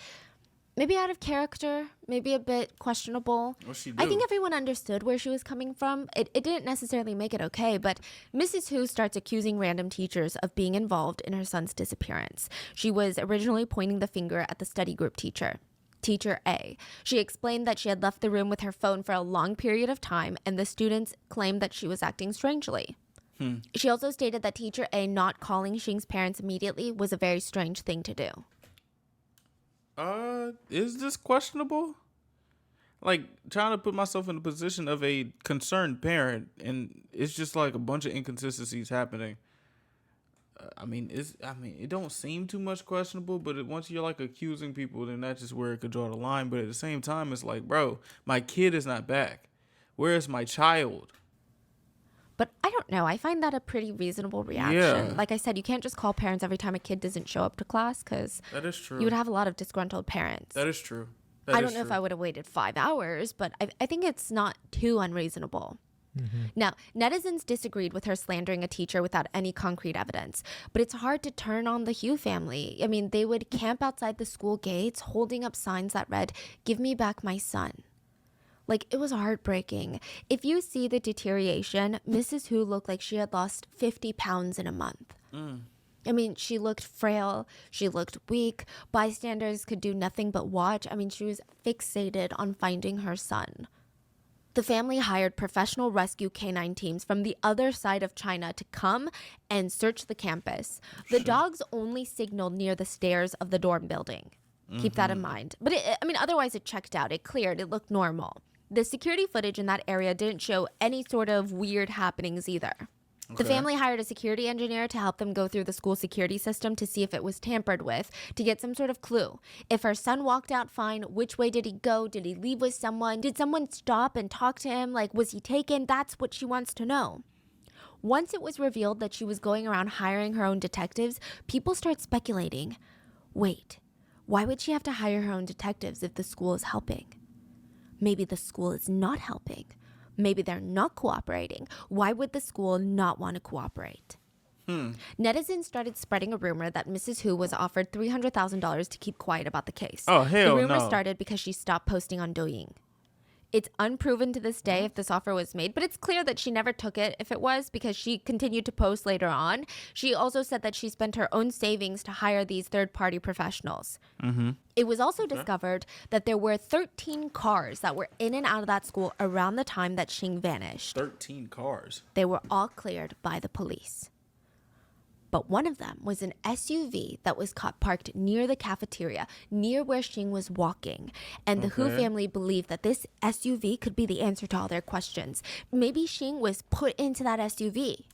maybe out of character, maybe a bit questionable. What'd she I do? think everyone understood where she was coming from. It didn't necessarily make it okay, but Mrs. Hu starts accusing random teachers of being involved in her son's disappearance. She was originally pointing the finger at the study group teacher. Teacher A. She explained that she had left the room with her phone for a long period of time, and the students claimed that she was acting strangely. She also stated that Teacher A not calling Xing's parents immediately was a very strange thing to do. Is this questionable? Like, trying to put myself in the position of a concerned parent, and it's just like a bunch of inconsistencies happening. It don't seem too much questionable, but once you're like accusing people, then that's just where it could draw the line. But at the same time, it's like, bro, my kid is not back. Where is my child? But I don't know. I find that a pretty reasonable reaction. Yeah. Like I said, you can't just call parents every time a kid doesn't show up to class because That is true. you would have a lot of disgruntled parents. That is true. I don't know if I would have waited 5 hours, but I think it's not too unreasonable. Now, netizens disagreed with her slandering a teacher without any concrete evidence, but it's hard to turn on the Hugh family. I mean, they would camp outside the school gates holding up signs that read, "Give me back my son." Like, it was heartbreaking. If you see the deterioration, Mrs. Hu looked like she had lost 50 pounds in a month. I mean, she looked frail. She looked weak. Bystanders could do nothing but watch. I mean, she was fixated on finding her son. The family hired professional rescue canine teams from the other side of China to come and search the campus. The dogs only signaled near the stairs of the dorm building. Keep that in mind. But otherwise it checked out. It cleared. It looked normal. The security footage in that area didn't show any sort of weird happenings either. The family hired a security engineer to help them go through the school security system to see if it was tampered with, to get some sort of clue. If her son walked out fine, which way did he go? Did he leave with someone? Did someone stop and talk to him? Like, was he taken? That's what she wants to know. Once it was revealed that she was going around hiring her own detectives, people start speculating. Wait, why would she have to hire her own detectives if the school is helping? Maybe the school is not helping. Maybe they're not cooperating. Why would the school not want to cooperate? Netizens started spreading a rumor that Mrs. Hu was offered $300,000 to keep quiet about the case. Oh, hell The rumor no. started because she stopped posting on Douyin. It's unproven to this day if this offer was made, but it's clear that she never took it if it was, because she continued to post later on. She also said that she spent her own savings to hire these third-party professionals. It was also discovered that there were 13 cars that were in and out of that school around the time that Xing vanished. 13 cars. They were all cleared by the police. But one of them was an SUV that was caught parked near the cafeteria, near where Xing was walking. And the Hu family believed that this SUV could be the answer to all their questions. Maybe Xing was put into that SUV,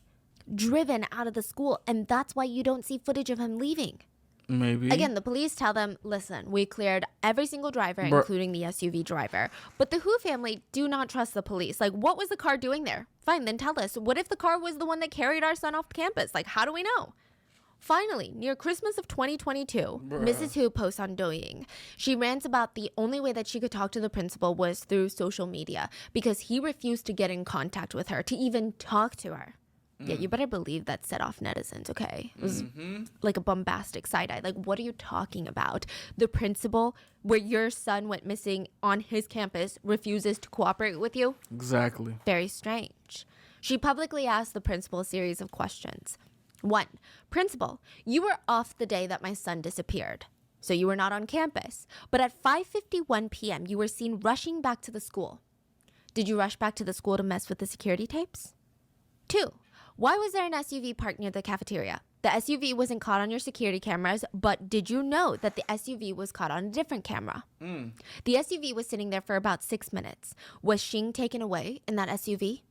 driven out of the school, and that's why you don't see footage of him leaving. Maybe. Again, the police tell them, listen, we cleared every single driver, including the SUV driver. But the Hu family do not trust the police. Like, what was the car doing there? Fine, then tell us. What if the car was the one that carried our son off campus? Like, how do we know? Finally, near Christmas of 2022, Mrs. Hu posts on Douyin. She rants about the only way that she could talk to the principal was through social media because he refused to get in contact with her, to even talk to her. Yeah, you better believe that set off netizens, okay? It was like a bombastic side-eye. Like, what are you talking about? The principal, where your son went missing on his campus, refuses to cooperate with you? Exactly. Very strange. She publicly asked the principal a series of questions. 1. Principal, you were off the day that my son disappeared, so you were not on campus. But at 5:51 p.m., you were seen rushing back to the school. Did you rush back to the school to mess with the security tapes? 2. Why was there an SUV parked near the cafeteria? The SUV wasn't caught on your security cameras, but did you know that the SUV was caught on a different camera? The SUV was sitting there for about 6 minutes. Was Xing taken away in that SUV?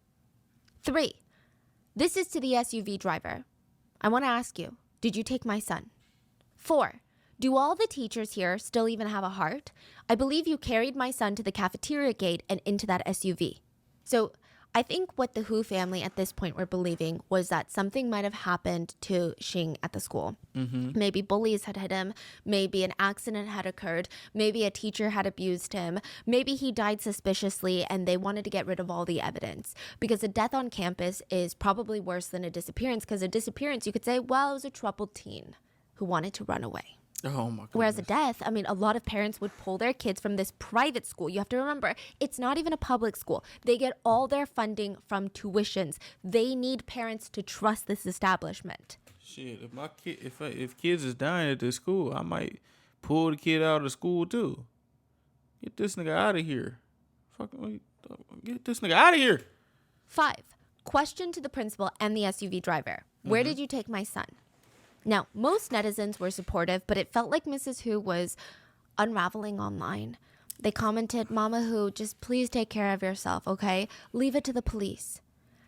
3. This is to the SUV driver. I want to ask you, did you take my son? 4. Do all the teachers here still even have a heart? I believe you carried my son to the cafeteria gate and into that SUV. So I think what the Hu family at this point were believing was that something might have happened to Xing at the school. Maybe bullies had hit him. Maybe an accident had occurred. Maybe a teacher had abused him. Maybe he died suspiciously and they wanted to get rid of all the evidence. Because a death on campus is probably worse than a disappearance, because a disappearance, you could say, well, it was a troubled teen who wanted to run away. Oh my god. Whereas a death, I mean, a lot of parents would pull their kids from this private school. You have to remember, it's not even a public school. They get all their funding from tuitions. They need parents to trust this establishment. Shit, if my kid, if kids is dying at this school, I might pull the kid out of the school too. Get this nigga out of here. Get this nigga out of here. 5. Question to the principal and the SUV driver. Where did you take my son? Now, most netizens were supportive, but it felt like Mrs. Hu was unraveling online. They commented, Mama Hu, just please take care of yourself, okay? Leave it to the police.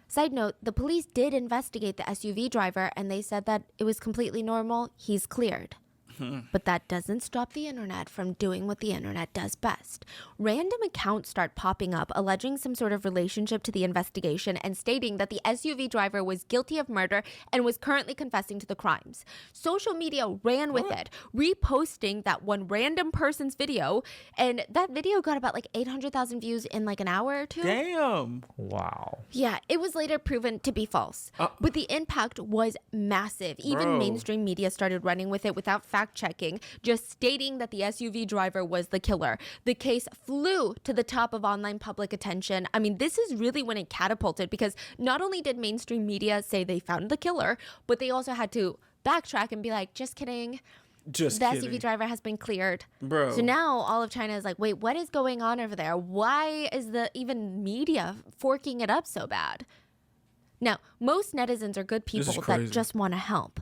Side note, the police did investigate the SUV driver and they said that it was completely normal. He's cleared. But that doesn't stop the internet from doing what the internet does best. Random accounts start popping up alleging some sort of relationship to the investigation and stating that the SUV driver was guilty of murder and was currently confessing to the crimes. Social media ran with it, reposting that one random person's video, and that video got about like 800,000 views in like an hour or 2. Damn. Wow. Yeah, it was later proven to be false. But the impact was massive. Even mainstream media started running with it without fact-checking, just stating that the SUV driver was the killer. The case flew to the top of online public attention. I mean, this is really when it catapulted, because not only did mainstream media say they found the killer, but they also had to backtrack and be like, just kidding. Just The kidding. SUV driver has been cleared. Bro. So now all of China is like, wait, what is going on over there? Why is the even media forking it up so bad? Now, most netizens are good people that crazy. just want to help.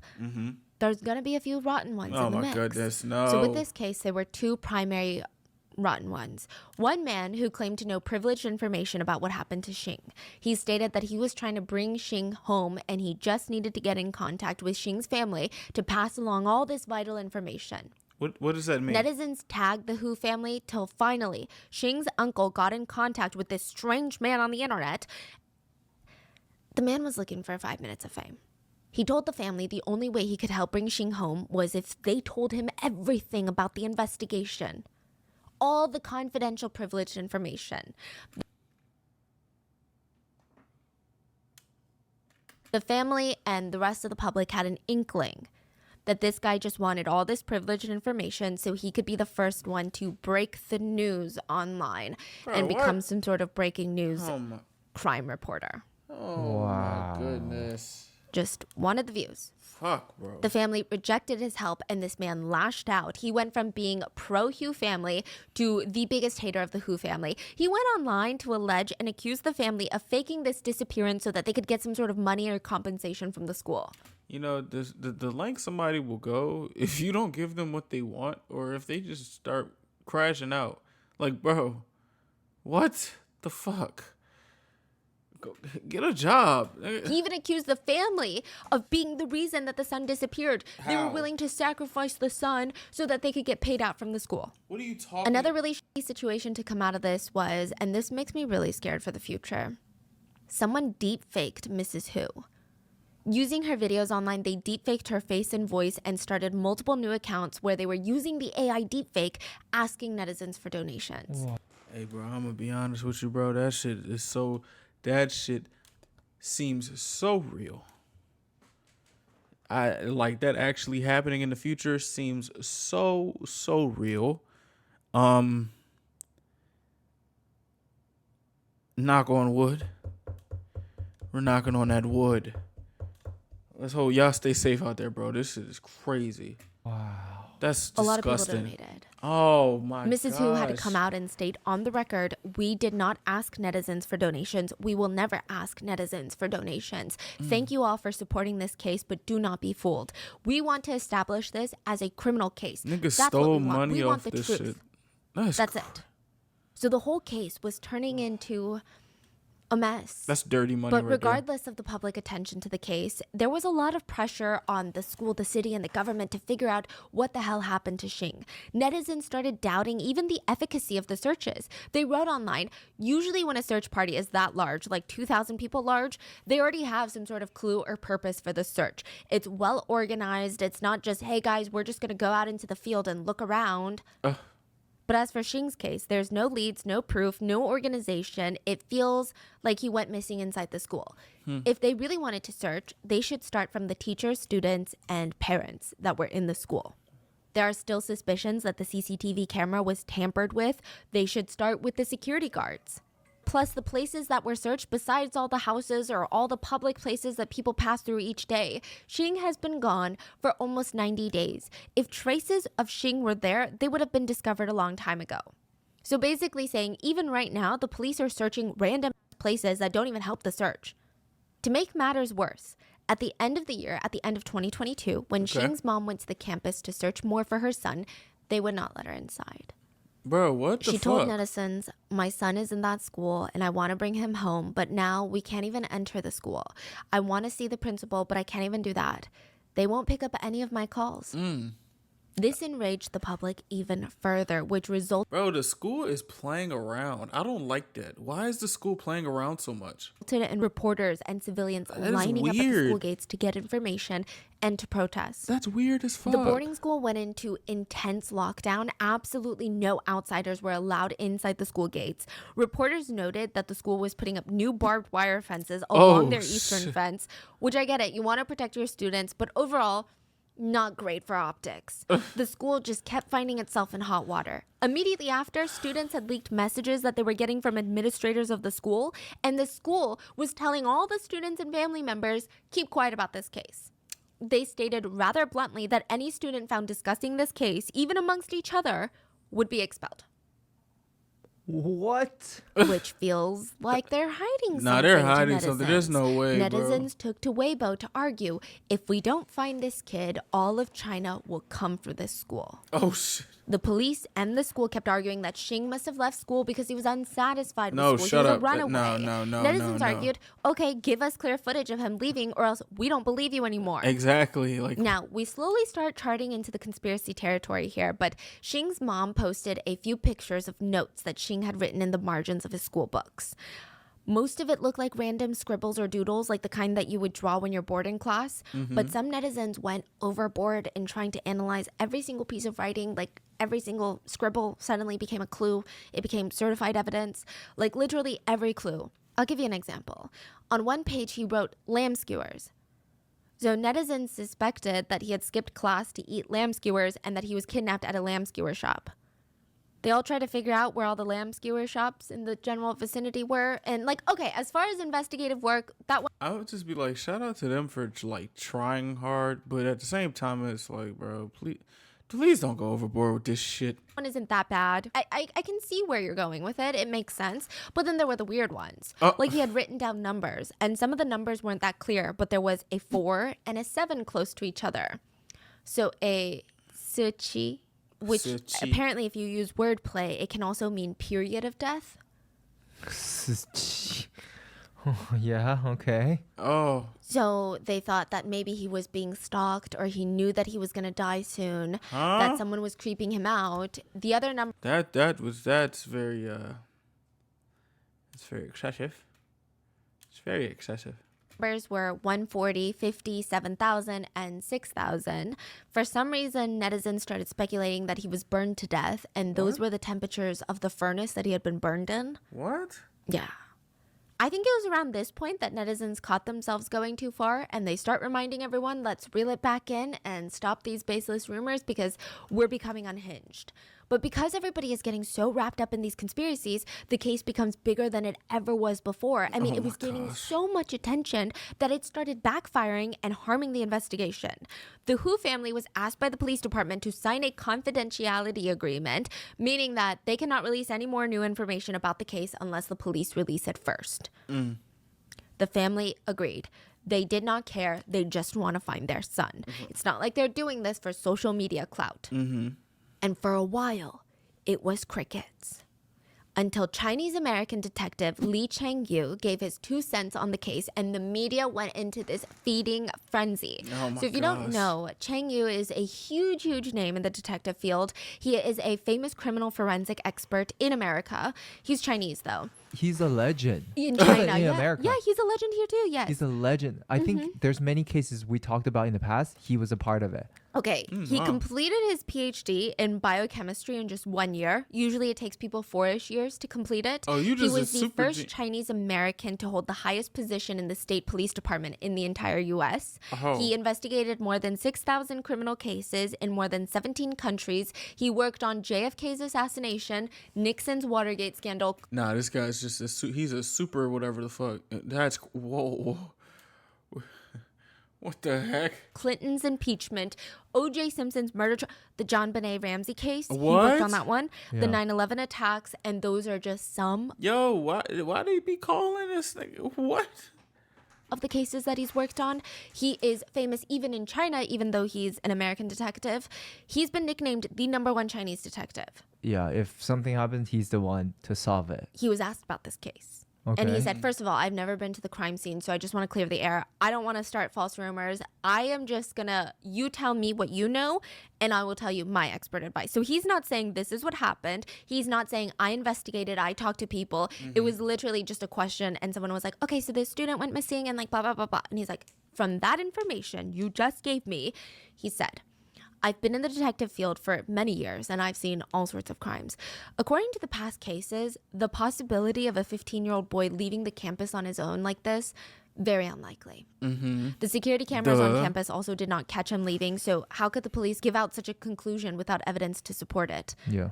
There's going to be a few rotten ones Oh in the my mix. goodness, no. So with this case, there were two primary rotten ones. One man who claimed to know privileged information about what happened to Xing. He stated that he was trying to bring Xing home and he just needed to get in contact with Xing's family to pass along all this vital information. What does that mean? Netizens tagged the Hu family till finally Xing's uncle got in contact with this strange man on the internet. The man was looking for 5 minutes of fame. He told the family the only way he could help bring Xing home was if they told him everything about the investigation. All the confidential privileged information. The family and the rest of the public had an inkling that this guy just wanted all this privileged information so he could be the first one to break the news online and become some sort of breaking news crime reporter. Oh my goodness. Just wanted the views. Fuck, bro. The family rejected his help and this man lashed out. He went from being pro-Hu family to the biggest hater of the Hu family. He went online to allege and accuse the family of faking this disappearance so that they could get some sort of money or compensation from the school. You know, the length somebody will go if you don't give them what they want or if they just start crashing out. Like, bro, what the fuck? Go, get a job. He even accused the family of being the reason that the son disappeared. They were How? willing to sacrifice the son so that they could get paid out from the school. What are you talking? Another really shitty situation to come out of this was, and this makes me really scared for the future, someone deep-faked Mrs. Hu. Using her videos online, they deepfaked her face and voice and started multiple new accounts where they were using the AI deepfake, asking netizens for donations. Hey, bro, I'm gonna be honest with you, bro. That shit seems so real. I like that actually happening in the future seems so real. Knock on wood. We're knocking on that wood. Let's hope y'all stay safe out there, bro. This shit is crazy. Wow. That's A lot of people disgusting. donated. Oh my god. Mrs. Hu had to come out and state on the record, we did not ask netizens for donations. We will never ask netizens for donations. Thank you all for supporting this case, but do not be fooled. We want to establish this as a criminal case. Niggas That's stole what we want. money We off want the this truth. shit. That's it. So the whole case was turning into a mess. That's dirty money But right there. regardless of the public attention to the case, there was a lot of pressure on the school, the city, and the government to figure out what the hell happened to Xing. Netizens started doubting even the efficacy of the searches. They wrote online, usually when a search party is that large, like 2,000 people large, they already have some sort of clue or purpose for the search. It's well organized. It's not just, hey guys, we're just going to go out into the field and look around. But as for Xing's case, there's no leads, no proof, no organization. It feels like he went missing inside the school. If they really wanted to search, they should start from the teachers, students, and parents that were in the school. There are still suspicions that the CCTV camera was tampered with. They should start with the security guards. Plus the places that were searched besides all the houses or all the public places that people pass through each day. Xing has been gone for almost 90 days. If traces of Xing were there, they would have been discovered a long time ago. So basically saying, even right now, the police are searching random places that don't even help the search. To make matters worse, at the end of the year, at the end of 2022, when Xing's mom went to the campus to search more for her son, they would not let her inside. Bro, what the She fuck? told netizens, my son is in that school and I want to bring him home, but now we can't even enter the school. I want to see the principal, but I can't even do that. They won't pick up any of my calls. This enraged the public even further, which resulted Bro, the school is playing around. I don't like that. Why is the school playing around so much? in reporters and civilians is lining up at the weird. school gates to get information and to protest. That's weird as fuck. The boarding school went into intense lockdown. Absolutely no outsiders were allowed inside the school gates. Reporters noted that the school was putting up new barbed wire fences along their eastern shit. fence, which I get it. You want to protect your students, but overall, not great for optics. The school just kept finding itself in hot water. Immediately after, students had leaked messages that they were getting from administrators of the school, and the school was telling all the students and family members, keep quiet about this case. They stated rather bluntly that any student found discussing this case, even amongst each other, would be expelled. What? Which feels like they're hiding something. Nah, they're to hiding something. There's netizens. no way, bro. Netizens took to Weibo to argue, if we don't find this kid, all of China will come for this school. Oh, shit. The police and the school kept arguing that Xing must have left school because he was unsatisfied No, with school. shut he was up. a runaway. No, Netizens no. argued, okay, give us clear footage of him leaving or else we don't believe you anymore. Exactly. Like, Now, we slowly start charting into the conspiracy territory here, but Xing's mom posted a few pictures of notes that Xing had written in the margins of his school books. Most of it looked like random scribbles or doodles, like the kind that you would draw when you're bored in class. But some netizens went overboard in trying to analyze every single piece of writing, like every single scribble suddenly became a clue. It became certified evidence, like literally every clue. I'll give you an example. On one page, he wrote lamb skewers. So netizens suspected that he had skipped class to eat lamb skewers and that he was kidnapped at a lamb skewer shop. They all tried to figure out where all the lamb skewer shops in the general vicinity were. And like, okay, as far as investigative work, that one I would just be like, shout out to them for like trying hard, but at the same time, it's like, bro, please don't go overboard with this shit. isn't that bad. I can see where you're going with it. It makes sense. But then there were the weird ones. Like he had written down numbers, and some of the numbers weren't that clear, but there was a 4 and a 7 close to each other. So a suchi, which apparently if you use wordplay, it can also mean period of death. Yeah, okay. Oh. So they thought that maybe he was being stalked or he knew that he was going to die soon, that someone was creeping him out. The other number... That's very, it's very excessive. It's very excessive. Numbers were 140, 50, 7,000, and 6,000. For some reason, netizens started speculating that he was burned to death, and those were the temperatures of the furnace that he had been burned in. What? Yeah. I think it was around this point that netizens caught themselves going too far, and they start reminding everyone, let's reel it back in and stop these baseless rumors because we're becoming unhinged. But because everybody is getting so wrapped up in these conspiracies, the case becomes bigger than it ever was before. I mean, it was gaining so much attention that it started backfiring and harming the investigation. The Hu family was asked by the police department to sign a confidentiality agreement, meaning that they cannot release any more new information about the case unless the police release it first. The family agreed. They did not care. They just want to find their son. It's not like they're doing this for social media clout. And for a while, it was crickets. Until Chinese-American detective Li Changyu gave his 2 cents on the case and the media went into this feeding frenzy. So if you don't know, Changyu is a huge, huge name in the detective field. He is a famous criminal forensic expert in America. He's Chinese, though. He's a legend. In China, in yeah. America. Yeah, he's a legend here too, yes. He's a legend. I think there's many cases we talked about in the past. He was a part of it. Okay, he completed his PhD in biochemistry in just 1 year. Usually it takes people 4-ish years to complete it. Oh, you He just was the first Chinese American to hold the highest position in the state police department in the entire U.S. He investigated more than 6,000 criminal cases in more than 17 countries. He worked on JFK's assassination, Nixon's Watergate scandal. Nah, this guy's just he's a super whatever the fuck. That's whoa. What the heck? Clinton's impeachment, O.J. Simpson's murder trial, the John Benet Ramsey case. What? He worked on that one. Yeah. The 9/11 attacks, and those are just some Yo, why do you be calling this thing? What? of the cases that he's worked on. He is famous even in China, even though he's an American detective. He's been nicknamed the #1 Chinese detective. Yeah, if something happens, he's the one to solve it. He was asked about this case. And he said, first of all, I've never been to the crime scene, so I just want to clear the air. I don't want to start false rumors. I am just gonna, you tell me what you know, and I will tell you my expert advice. So he's not saying this is what happened. He's not saying I investigated, I talked to people. It was literally just a question, and someone was like, okay, so this student went missing, and like blah, blah, blah, blah. And he's like, from that information you just gave me, he said, I've been in the detective field for many years, and I've seen all sorts of crimes. According to the past cases, the possibility of a 15-year-old boy leaving the campus on his own like this, very unlikely. The security cameras on campus also did not catch him leaving, so how could the police give out such a conclusion without evidence to support it? Yeah.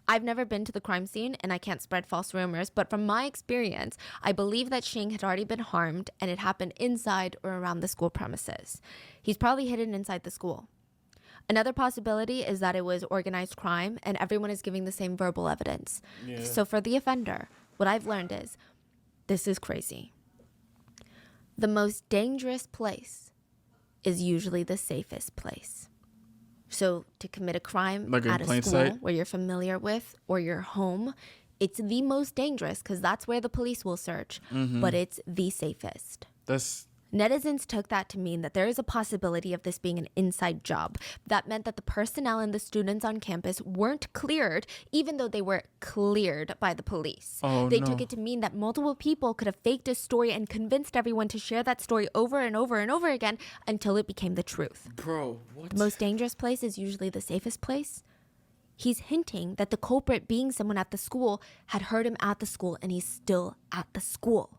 I've never been to the crime scene and I can't spread false rumors, but from my experience, I believe that Xing had already been harmed and it happened inside or around the school premises. He's probably hidden inside the school. Another possibility is that it was organized crime and everyone is giving the same verbal evidence. Yeah. So for the offender, what I've learned is this is crazy. The most dangerous place is usually the safest place. So to commit a crime Like in at a plain school sight? where you're familiar with or your home, it's the most dangerous because that's where the police will search, but it's the safest. That's Netizens took that to mean that there is a possibility of this being an inside job. That meant that the personnel and the students on campus weren't cleared, even though they were cleared by the police. Oh, They no. took it to mean that multiple people could have faked a story and convinced everyone to share that story over and over and over again until it became the truth. bro. What? The most dangerous place is usually the safest place. He's hinting that the culprit, being someone at the school, had heard him at the school and he's still at the school.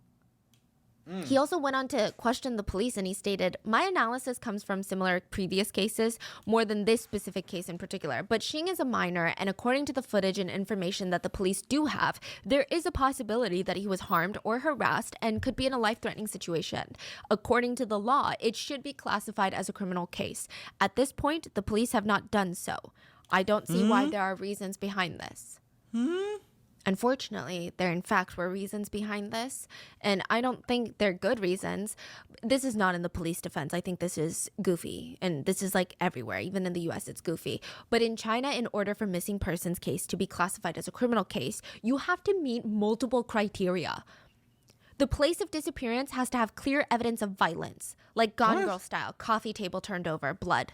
He also went on to question the police and he stated, my analysis comes from similar previous cases more than this specific case in particular. But Xing is a minor, and according to the footage and information that the police do have, there is a possibility that he was harmed or harassed and could be in a life-threatening situation. According to the law, it should be classified as a criminal case. At this point, the police have not done so. I don't see why there are reasons behind this. Unfortunately, there in fact were reasons behind this, and I don't think they're good reasons. This is not in the police defense. I think this is goofy, and this is like everywhere. Even in the US, it's goofy. But in China, in order for missing persons case to be classified as a criminal case, you have to meet multiple criteria. The place of disappearance has to have clear evidence of violence, like Gone What? Girl style, coffee table turned over, blood.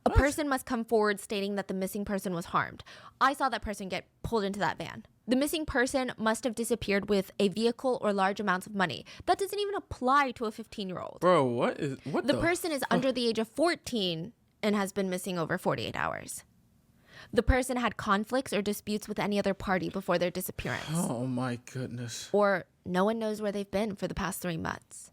A person must come forward stating that the missing person was harmed. I saw that person get pulled into that van. The missing person must have disappeared with a vehicle or large amounts of money. That doesn't even apply to a 15-year-old. Bro, what The person is under the age of 14 and has been missing over 48 hours. The person had conflicts or disputes with any other party before their disappearance. Oh my goodness. Or no one knows where they've been for the past 3 months.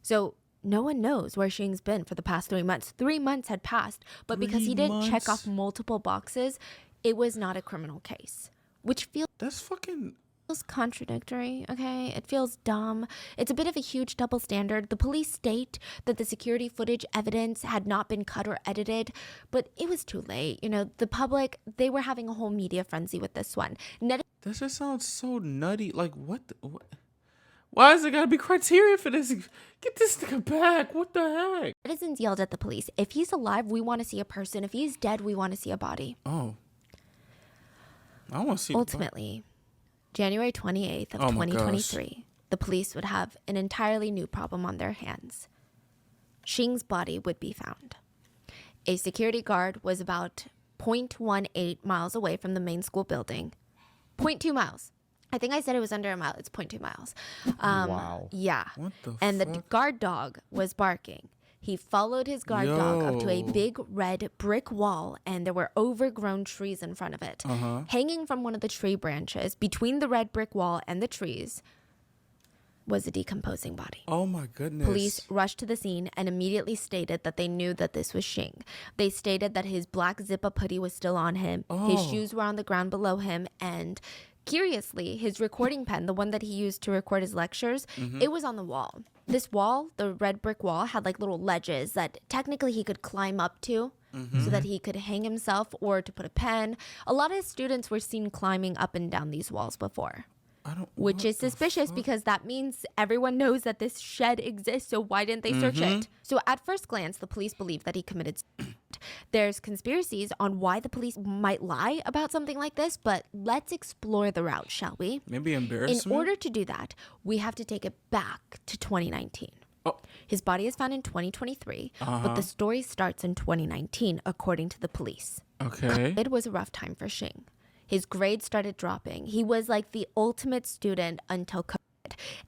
So no one knows where Xing's been for the past 3 months. 3 months had passed, but because he 3 didn't check months? off multiple boxes, it was not a criminal case, which feels That's fucking contradictory, okay? It feels dumb. It's a bit of a huge double standard. The police state that the security footage evidence had not been cut or edited, but it was too late. You know, the public, they were having a whole media frenzy with this one. that just sounds so nutty. Like what? What? Why is there gotta be criteria for this? Get this nigga back. What the heck? Netizens yelled at the police, if he's alive, we want to see a person. If he's dead, we want to see a body. Oh. I want to see. Ultimately, January 28th of Oh my 2023, the police would have an entirely new problem on their hands. Xing's body would be found. A security guard was about 0.18 miles away from the main school building. 0.2 miles. I think I said it was under a mile. It's 0.2 miles. Wow. Yeah. What the And the fuck? guard dog was barking. He followed his guard dog up to a Yo. big red brick wall, and there were overgrown trees in front of it. Hanging from one of the tree branches between the red brick wall and the trees was a decomposing body. Oh my goodness. Police rushed to the scene and immediately stated that they knew that this was Xing. They stated that his black zip-up hoodie was still on him, his Oh. shoes were on the ground below him, and curiously, his recording pen, the one that he used to record his lectures, it was on the wall. This wall, the red brick wall, had like little ledges that technically he could climb up to so that he could hang himself or to put a pen. A lot of his students were seen climbing up and down these walls before. I don't. Which what is the suspicious fuck? because that means everyone knows that this shed exists, so why didn't they search it? So at first glance, the police believe that he committed suicide. There's conspiracies on why the police might lie about something like this, but let's explore the route, shall we? Maybe In embarrassment. order to do that, we have to take it back to 2019. Oh. His body is found in 2023, but the story starts in 2019, according to the police. Okay. It was a rough time for Xing. His grades started dropping. He was like the ultimate student until COVID.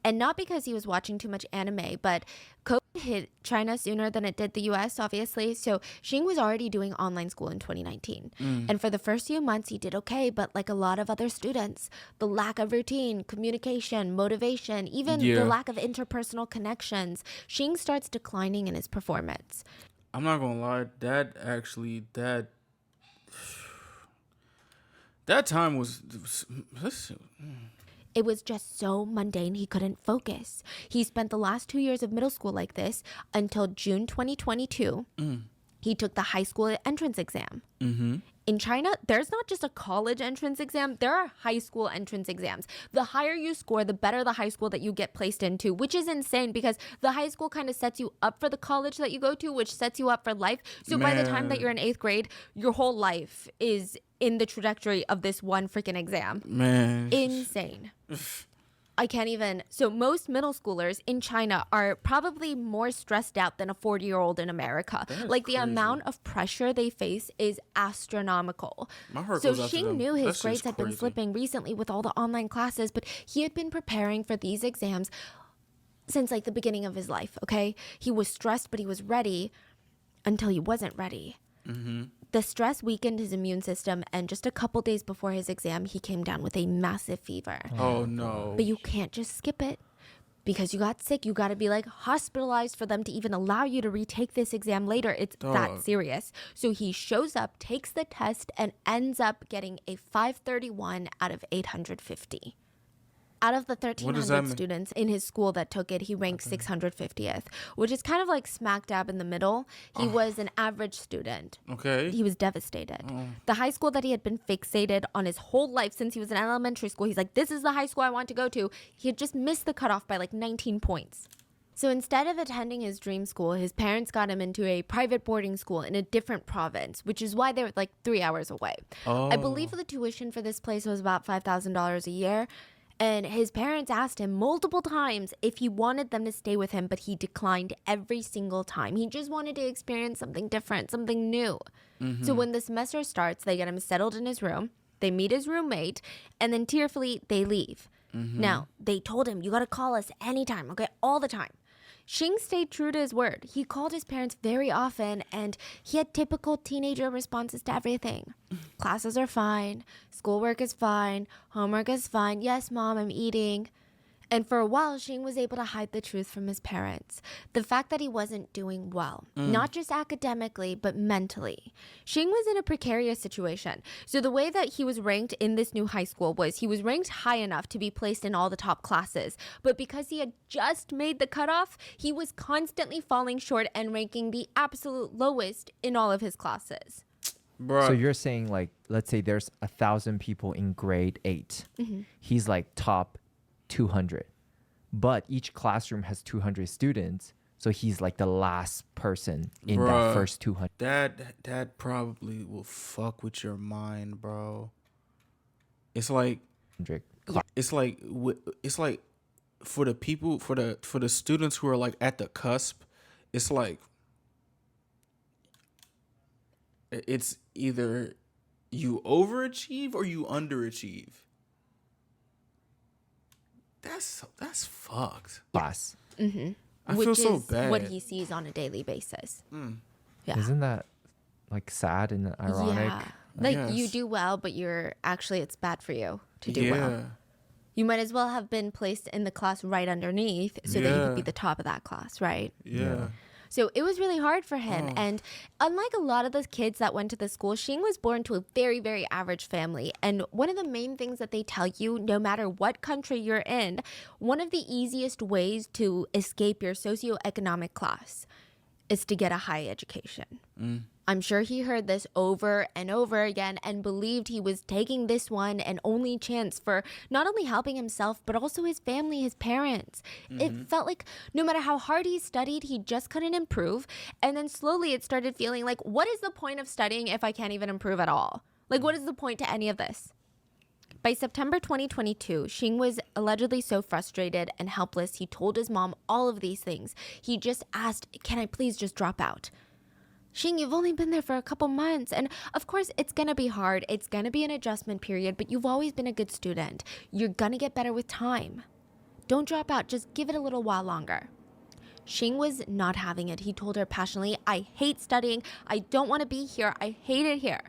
And not because he was watching too much anime, but COVID hit China sooner than it did the US, obviously. So Xing was already doing online school in 2019. And for the first few months, he did okay. But like a lot of other students, the lack of routine, communication, motivation, even Yeah. the lack of interpersonal connections, Xing starts declining in his performance. I'm not gonna lie. That That time was It was just so mundane he couldn't focus. He spent the last 2 years of middle school like this until June 2022. He took the high school entrance exam. In China, there's not just a college entrance exam, there are high school entrance exams. The higher you score, the better the high school that you get placed into, which is insane because the high school kind of sets you up for the college that you go to, which sets you up for life. So by the time that you're in 8th grade, your whole life is in the trajectory of this one freaking exam. man. Insane. I can't even. So most middle schoolers in China are probably more stressed out than a 40-year-old in America. Like the amount of pressure they face is astronomical. My heart So goes out to Xing them. knew That his shit's grades had been crazy. slipping recently with all the online classes, but he had been preparing for these exams since like the beginning of his life, okay? He was stressed, but he was ready until he wasn't ready. The stress weakened his immune system, and just a couple days before his exam, he came down with a massive fever. Oh no. But you can't just skip it because you got sick. You got to be like hospitalized for them to even allow you to retake this exam later. It's that serious. So he shows up, takes the test, and ends up getting a 531 out of 850. Out of the does that 1,300 mean? students in his school that took it, he ranked 650th, which is kind of like smack dab in the middle. He was an average student. Okay. He was devastated. The high school that he had been fixated on his whole life since he was in elementary school, he's like, this is the high school I want to go to. He had just missed the cutoff by like 19 points. So instead of attending his dream school, his parents got him into a private boarding school in a different province, which is why they were like 3 hours away. I believe the tuition for this place was about $5,000 a year. And his parents asked him multiple times if he wanted them to stay with him, but he declined every single time. He just wanted to experience something different, something new. So when the semester starts, they get him settled in his room. They meet his roommate, and then tearfully, they leave. Now, they told him, you got to call us anytime, okay? All the time. Xing stayed true to his word. He called his parents very often, and he had typical teenager responses to everything. Classes are fine. Schoolwork is fine. Homework is fine. Yes, Mom, I'm eating. And for a while, Xing was able to hide the truth from his parents. The fact that he wasn't doing well, not just academically, but mentally. Xing was in a precarious situation. So the way that he was ranked in this new high school was he was ranked high enough to be placed in all the top classes. But because he had just made the cutoff, he was constantly falling short and ranking the absolute lowest in all of his classes. Bruh. So you're saying like, let's say there's 1,000 people in grade 8. He's like top 200, but each classroom has 200 students. So he's like the last person in that Bruh. first 200. That probably will fuck with your mind, bro. It's like it's like for the people for the students who are like at the cusp, it's like it's either you overachieve or you underachieve. That's fucked. class. I Which feel so is bad. what he sees on a daily basis. Yeah. Isn't that like sad and ironic? Yeah. Like you Yes. do well, but it's bad for you to do yeah. well. You might as well have been placed in the class right underneath so that you could be Yeah. the top of that class, right? Yeah. So it was really hard for him. And unlike a lot of the kids that went to the school, Xing was born to a very, very average family. And one of the main things that they tell you, no matter what country you're in, one of the easiest ways to escape your socioeconomic class is to get a high education. I'm sure he heard this over and over again and believed he was taking this one and only chance for not only helping himself, but also his family, his parents. It felt like no matter how hard he studied, he just couldn't improve. And then slowly it started feeling like, what is the point of studying if I can't even improve at all? Like, what is the point to any of this? By September 2022, Xing was allegedly so frustrated and helpless, he told his mom all of these things. He just asked, can I please just drop out? Xing, you've only been there for a couple months. And of course, it's going to be hard. It's going to be an adjustment period, but you've always been a good student. You're going to get better with time. Don't drop out. Just give it a little while longer. Xing was not having it. He told her passionately, I hate studying. I don't want to be here. I hate it here.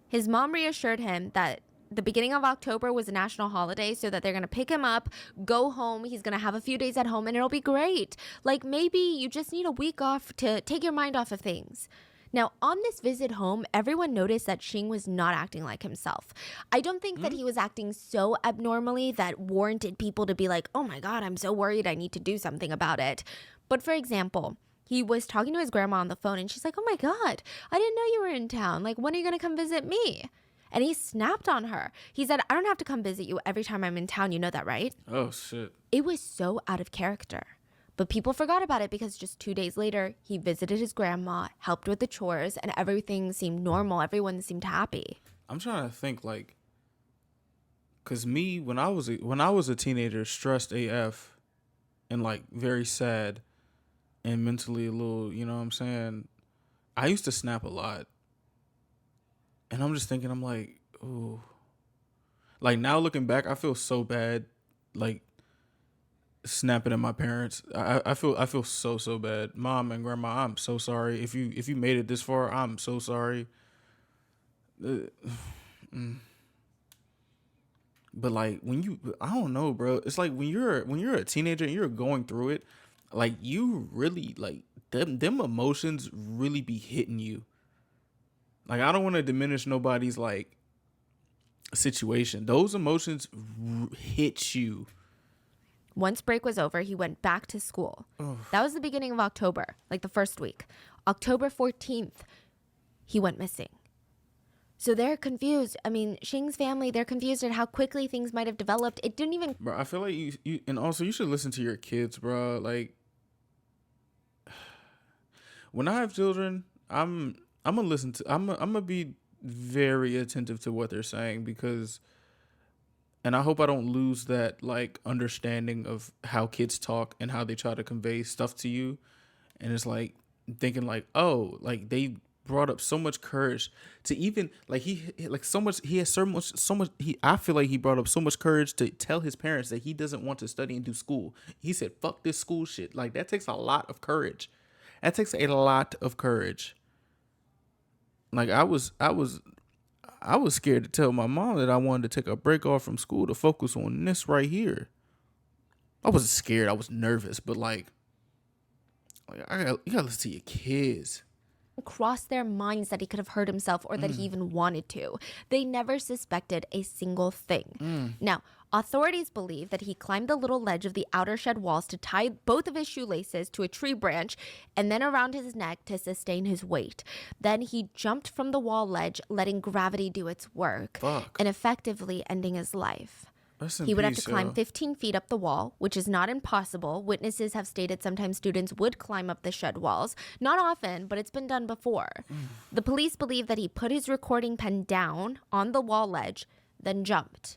His mom reassured him that the beginning of October was a national holiday, so that they're going to pick him up, go home. He's going to have a few days at home and it'll be great. Like maybe you just need a week off to take your mind off of things. Now, on this visit home, everyone noticed that Xing was not acting like himself. I don't think that he was acting so abnormally that warranted people to be like, oh my God, I'm so worried, I need to do something about it. But for example, he was talking to his grandma on the phone and she's like, oh my God, I didn't know you were in town. Like, when are you going to come visit me? And he snapped on her. He said, I don't have to come visit you every time I'm in town. You know that, right? Oh, shit. It was so out of character. But people forgot about it because just 2 days later, he visited his grandma, helped with the chores, and everything seemed normal. Everyone seemed happy. I'm trying to think, like, because me, when I was a teenager, stressed AF and, like, very sad and mentally a little, you know what I'm saying? I used to snap a lot. And I'm just thinking, I'm like, ooh. Like, now looking back, I feel so bad, like, snapping at my parents. I feel so bad. Mom and grandma, I'm so sorry. If you made it this far, I'm so sorry. But like I don't know, bro. It's like when you're a teenager and you're going through it, like you really like them emotions really be hitting you. Like I don't want to diminish nobody's like situation. Those emotions hit you. Once break was over, he went back to school. That was the beginning of October, like the first week. October 14th, he went missing. So they're confused. I mean, Xing's family, they're confused at how quickly things might have developed. It didn't even... Bro, I feel like you and also you should listen to your kids, bro. Like, when I have children, I'm gonna be very attentive to what they're saying because... And I hope I don't lose that like understanding of how kids talk and how they try to convey stuff to you. And it's like thinking like, oh, like they brought up so much courage to even like I feel like he brought up so much courage to tell his parents that he doesn't want to study and do school. He said, fuck this school shit. Like that takes a lot of courage. That takes a lot of courage. Like I was scared to tell my mom that I wanted to take a break off from school to focus on this right here. I wasn't scared. I was nervous, but you gotta listen to your kids. Crossed their minds that he could have hurt himself or that he even wanted to. They never suspected a single thing. Now, authorities believe that he climbed the little ledge of the outer shed walls to tie both of his shoelaces to a tree branch and then around his neck to sustain his weight. Then he jumped from the wall ledge, letting gravity do its work and effectively ending his life. He would have to climb 15 feet up the wall, which is not impossible. Witnesses have stated sometimes students would climb up the shed walls. Not often, but it's been done before. The police believe that he put his recording pen down on the wall ledge, then jumped.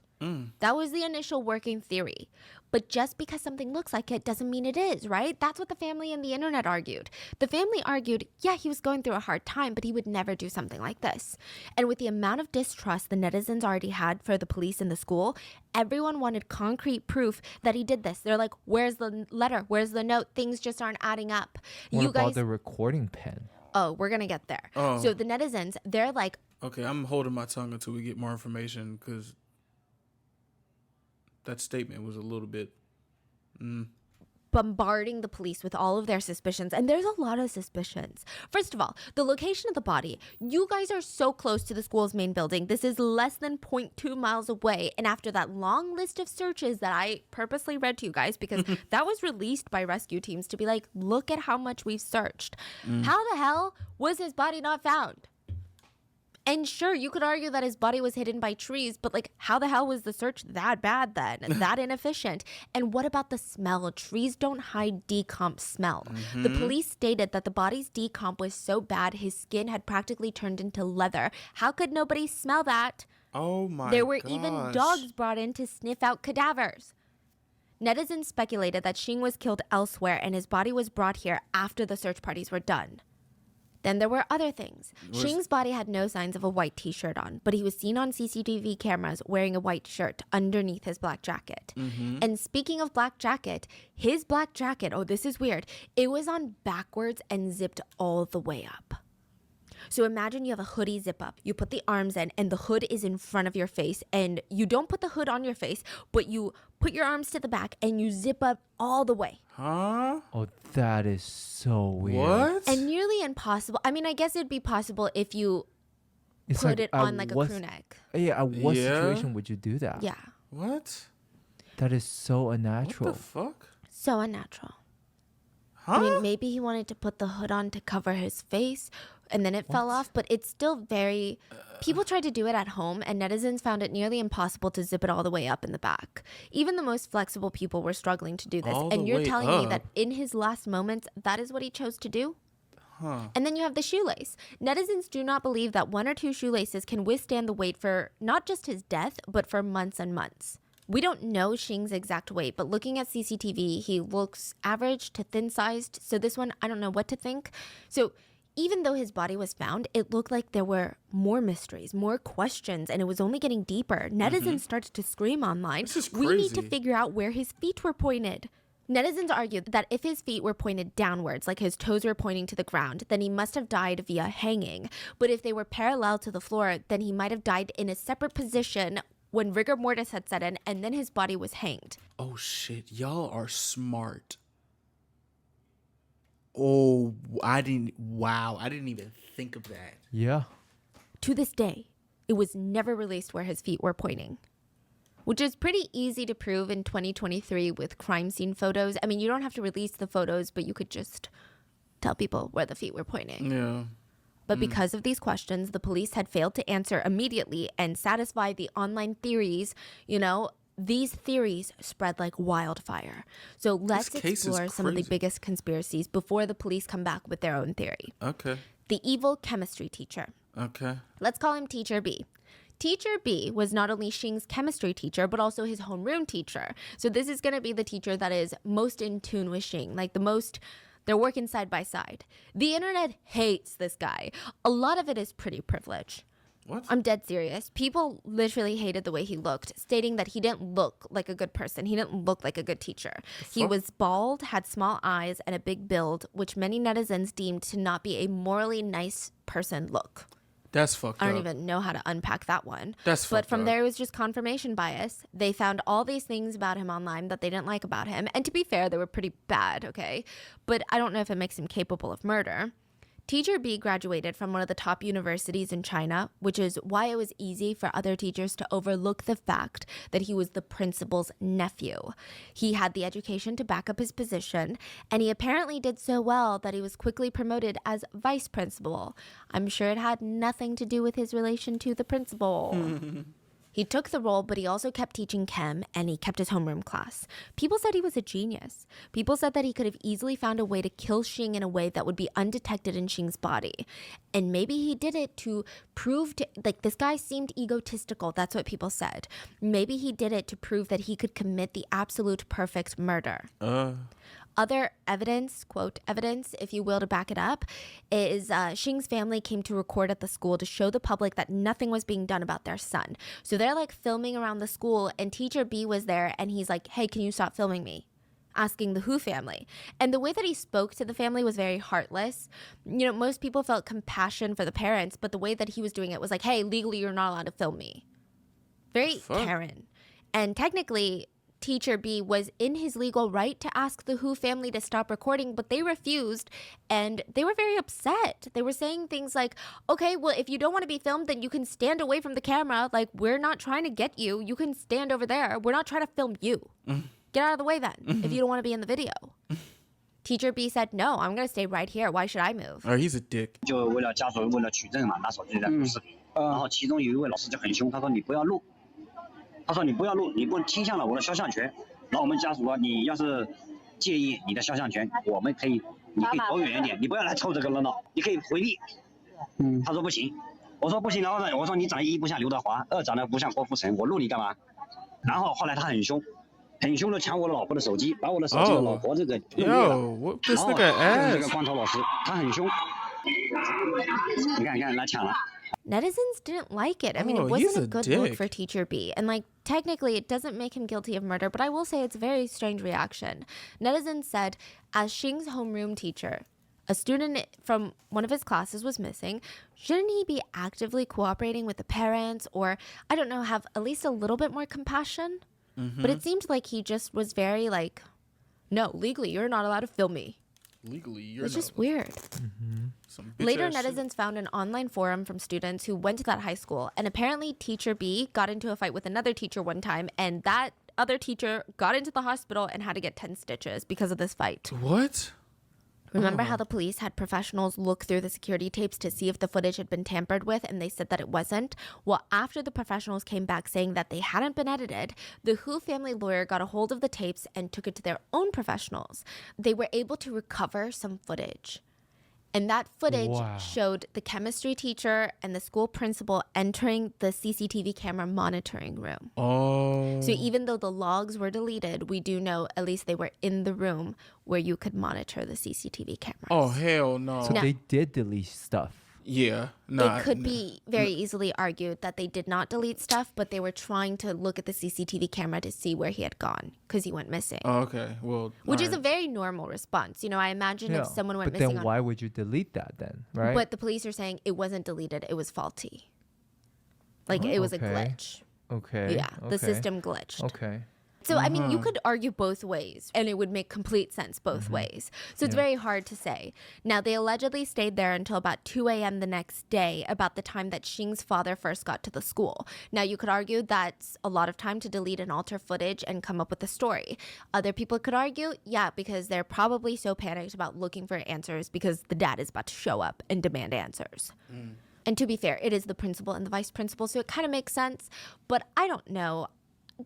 That was the initial working theory. But just because something looks like it doesn't mean it is, right? That's what the family and the internet argued. The family argued, yeah, he was going through a hard time, but he would never do something like this. And with the amount of distrust the netizens already had for the police and the school, everyone wanted concrete proof that he did this. They're like, where's the letter? Where's the note? Things just aren't adding up. What about the recording pen? Oh, we're going to get there. So the netizens, they're like... Okay, I'm holding my tongue until we get more information because... that statement was a little bit bombarding the police with all of their suspicions. And there's a lot of suspicions. First of all, the location of the body. You guys are so close to the school's main building. This is less than 0.2 miles away. And after that long list of searches that I purposely read to you guys, because that was released by rescue teams to be like, look at how much we've searched. How the hell was his body not found? And sure, you could argue that his body was hidden by trees, but like, how the hell was the search that bad then? That inefficient? And what about the smell? Trees don't hide decomp smell. The police stated that the body's decomp was so bad, his skin had practically turned into leather. How could nobody smell that? Oh my There were even dogs brought in to sniff out cadavers. Netizens speculated that Xing was killed elsewhere and his body was brought here after the search parties were done. Then there were other things. Xing's body had no signs of a white t-shirt on, but he was seen on CCTV cameras wearing a white shirt underneath his black jacket. And speaking of black jacket, his black jacket, oh, this is weird, it was on backwards and zipped all the way up. So imagine you have a hoodie zip up. You put the arms in and the hood is in front of your face, and you don't put the hood on your face, but you put your arms to the back and you zip up all the way. Huh? Oh, that is so weird. What? And nearly impossible. I mean, I guess it'd be possible if you It's put it at on like a what- crew neck. Yeah, at what Yeah. situation would you do that? Yeah. What? That is so What unnatural. the fuck? So unnatural. Huh? I mean, maybe he wanted to put the hood on to cover his face and then it fell off, but it's still very. People tried to do it at home, and netizens found it nearly impossible to zip it all the way up in the back. Even the most flexible people were struggling to do this. All And the you're way telling me that up? in his last moments, that is what he chose to do? And then you have the shoelace. Netizens do not believe that 1 or 2 shoelaces can withstand the weight for not just his death, but for months and months. We don't know Xing's exact weight, but looking at CCTV, he looks average to thin-sized. So this one, I don't know what to think. So even though his body was found, it looked like there were more mysteries, more questions, and it was only getting deeper. Netizens started to scream online, This is "We need to crazy. figure out where his feet were pointed." Netizens argued that if his feet were pointed downwards, like his toes were pointing to the ground, then he must have died via hanging. But if they were parallel to the floor, then he might have died in a separate position when rigor mortis had set in, and then his body was hanged. Oh shit, y'all are smart. Oh, I didn't even think of that. Yeah. To this day, it was never released where his feet were pointing, which is pretty easy to prove in 2023 with crime scene photos. I mean, you don't have to release the photos, but you could just tell people where the feet were pointing. Yeah. But because of these questions, the police had failed to answer immediately and satisfy the online theories. You know, these theories spread like wildfire. So let's case is explore some of the crazy. biggest conspiracies before the police come back with their own theory. Okay. The evil chemistry teacher. Okay. Let's call him Teacher B. Teacher B was not only Xing's chemistry teacher, but also his homeroom teacher. So this is going to be the teacher that is most in tune with Xing, like the most. They're working side by side. The internet hates this guy. A lot of it is pretty privilege. What? I'm dead serious. People literally hated the way he looked, stating that he didn't look like a good person. He didn't look like a good teacher. He fuck? was bald, had small eyes, and a big build, which many netizens deemed to not be a morally nice person look. That's fucked I up. don't even know how to unpack that one. That's But fucked from up. there, it was just confirmation bias. They found all these things about him online that they didn't like about him. And to be fair, they were pretty bad, okay? But I don't know if it makes him capable of murder. Teacher B graduated from one of the top universities in China, which is why it was easy for other teachers to overlook the fact that he was the principal's nephew. He had the education to back up his position, and he apparently did so well that he was quickly promoted as vice principal. I'm sure it had nothing to do with his relation to the principal. He took the role, but he also kept teaching chem, and he kept his homeroom class. People said he was a genius. People said that he could have easily found a way to kill Xing in a way that would be undetected in Xing's body. And maybe he did it to prove to, like, this guy seemed egotistical. That's what people said. Maybe he did it to prove that he could commit the absolute perfect murder. Other evidence, quote, evidence, if you will, to back it up, is Xing's family came to record at the school to show the public that nothing was being done about their son. So they're like filming around the school, and Teacher B was there, and he's like, "Hey, can you stop filming me?" Asking the Hu family. And the way that he spoke to the family was very heartless. You know, most people felt compassion for the parents, but the way that he was doing it was like, "Hey, legally you're not allowed to film me." Very Karen. And technically, Teacher B was in his legal right to ask the Hu family to stop recording, but they refused, and they were very upset. They were saying things like, "Okay, well, if you don't want to be filmed, then you can stand away from the camera. Like, we're not trying to get you. You can stand over there. We're not trying to film you. Get out of the way then, if you don't want to be in the video." Teacher B said, "No, I'm going to stay right here. Why should I move?" Oh, he's a dick. 就为了家属为了取证嘛，拿手机在录视频，然后其中有一位老师就很凶，他说你不要录，他说你不要录，你不侵向了我的肖像权。然后我们家属说你要是介意你的肖像权，我们可以，你可以躲远一点，你不要来凑这个热闹，你可以回避。他说不行，我说不行，然后呢，我说你长得一不像刘德华，二长得不像郭富城，我录你干嘛？然后后来他很凶。很凶的抢我老婆的手机，把我的手机的老婆这个弄灭了。 Yo, what this 然后 nigga 就是这个 ass? 光头老师，他很凶。你看，你看，来抢了。 Netizens didn't like it. I mean, Oh, it he's wasn't a a good look dick. for Teacher B. And, like, technically, it doesn't make him guilty of murder, but I will say it's a very strange reaction. Netizens said, as Xing's homeroom teacher, A student from one of his classes was missing. Shouldn't he be actively cooperating with the parents or, I don't know, have at least a little bit more compassion? But it seemed like he just was very like, no, legally, you're not allowed to film me. Legally, you're It's not. just weird. Some Later, bitch-ass shit. netizens found an online forum from students who went to that high school, and apparently teacher B got into a fight with another teacher one time, and that other teacher got into the hospital and had to get 10 stitches because of this fight. What? Remember how the police had professionals look through the security tapes to see if the footage had been tampered with, and they said that it wasn't? Well, after the professionals came back saying that they hadn't been edited, the Hu family lawyer got a hold of the tapes and took it to their own professionals. They were able to recover some footage. And that footage Wow. showed the chemistry teacher and the school principal entering the CCTV camera monitoring room. Oh. So even though the logs were deleted, we do know at least they were in the room where you could monitor the CCTV cameras. Oh hell no. So No. they did delete stuff. Yeah. Nah. It could be very easily argued that they did not delete stuff, but they were trying to look at the CCTV camera to see where he had gone because he went missing. Oh, okay. Well. Which is a alright. very normal response. You know, I imagine if someone went but missing then why would you delete that then, right? But the police are saying it wasn't deleted, it was faulty. Like it was a okay. glitch. okay. Yeah, the okay, system glitched. Okay. So, I mean, you could argue both ways, and it would make complete sense both ways. So it's very hard to say. Now, they allegedly stayed there until about 2 a.m. the next day, about the time that Xing's father first got to the school. Now, you could argue that's a lot of time to delete and alter footage and come up with a story. Other people could argue, yeah, because they're probably so panicked about looking for answers because the dad is about to show up and demand answers. And to be fair, it is the principal and the vice principal, so it kind of makes sense. But I don't know.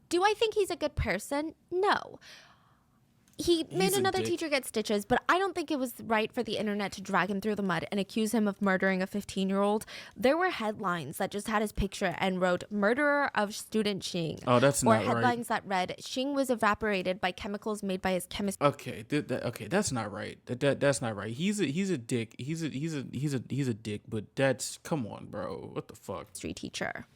Do I think he's a good person? No. He made He's a another dick. teacher get stitches, but I don't think it was right for the internet to drag him through the mud and accuse him of murdering a 15-year-old. There were headlines that just had his picture and wrote, "Murderer of student Xing." Oh, that's or not right. headlines that read, "Xing was evaporated by chemicals made by his chemist." Okay. Okay. That's not right. That's not right. He's a dick. He's a dick. But that's, come on, bro. What the fuck? History teacher.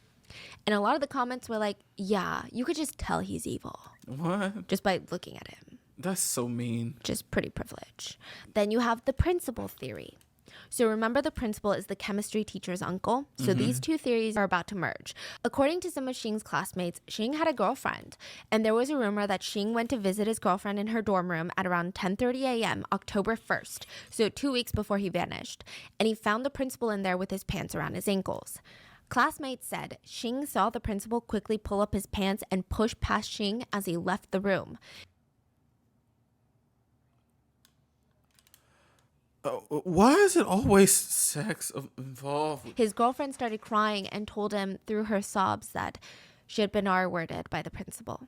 And a lot of the comments were like, yeah, you could just tell he's evil What? just by looking at him. That's so mean. Which is pretty privileged. Then you have the principal theory. So remember, the principal is the chemistry teacher's uncle. So these two theories are about to merge. According to some of Xing's classmates, Xing had a girlfriend. And there was a rumor that Xing went to visit his girlfriend in her dorm room at around 10:30 a.m., October 1st. So 2 weeks before he vanished. And he found the principal in there with his pants around his ankles. Classmates said Xing saw the principal quickly pull up his pants and push past Xing as he left the room. Why is it always sex involved? His girlfriend started crying and told him through her sobs that she had been R-worded by the principal.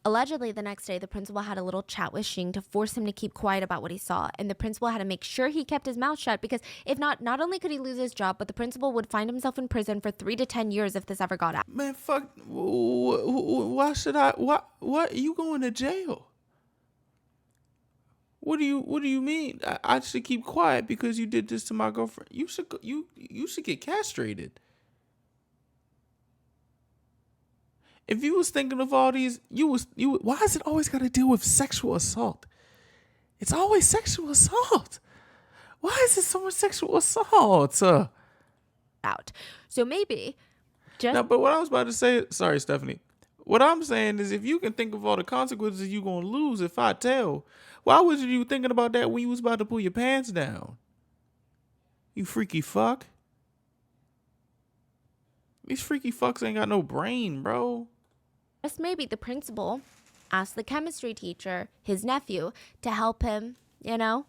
Allegedly, the next day, the principal had a little chat with Xing to force him to keep quiet about what he saw, and the principal had to make sure he kept his mouth shut because if not, not only could he lose his job, but the principal would find himself in prison for 3 to 10 years if this ever got out. Man, fuck. Why should I? What? You going to jail? What do you mean? I should keep quiet because you did this to my girlfriend. You should get castrated. If you was thinking of all these, why is it always got to deal with sexual assault? It's always sexual assault. Why is it so much sexual assault? Out. So maybe just No, but what I was about to say, sorry, Stephanie. What I'm saying is, if you can think of all the consequences you're gonna lose if I tell, why was you thinking about that when you was about to pull your pants down? You freaky fuck. These freaky fucks ain't got no brain, bro. maybe the principal asked the chemistry teacher, his nephew, to help him, you know?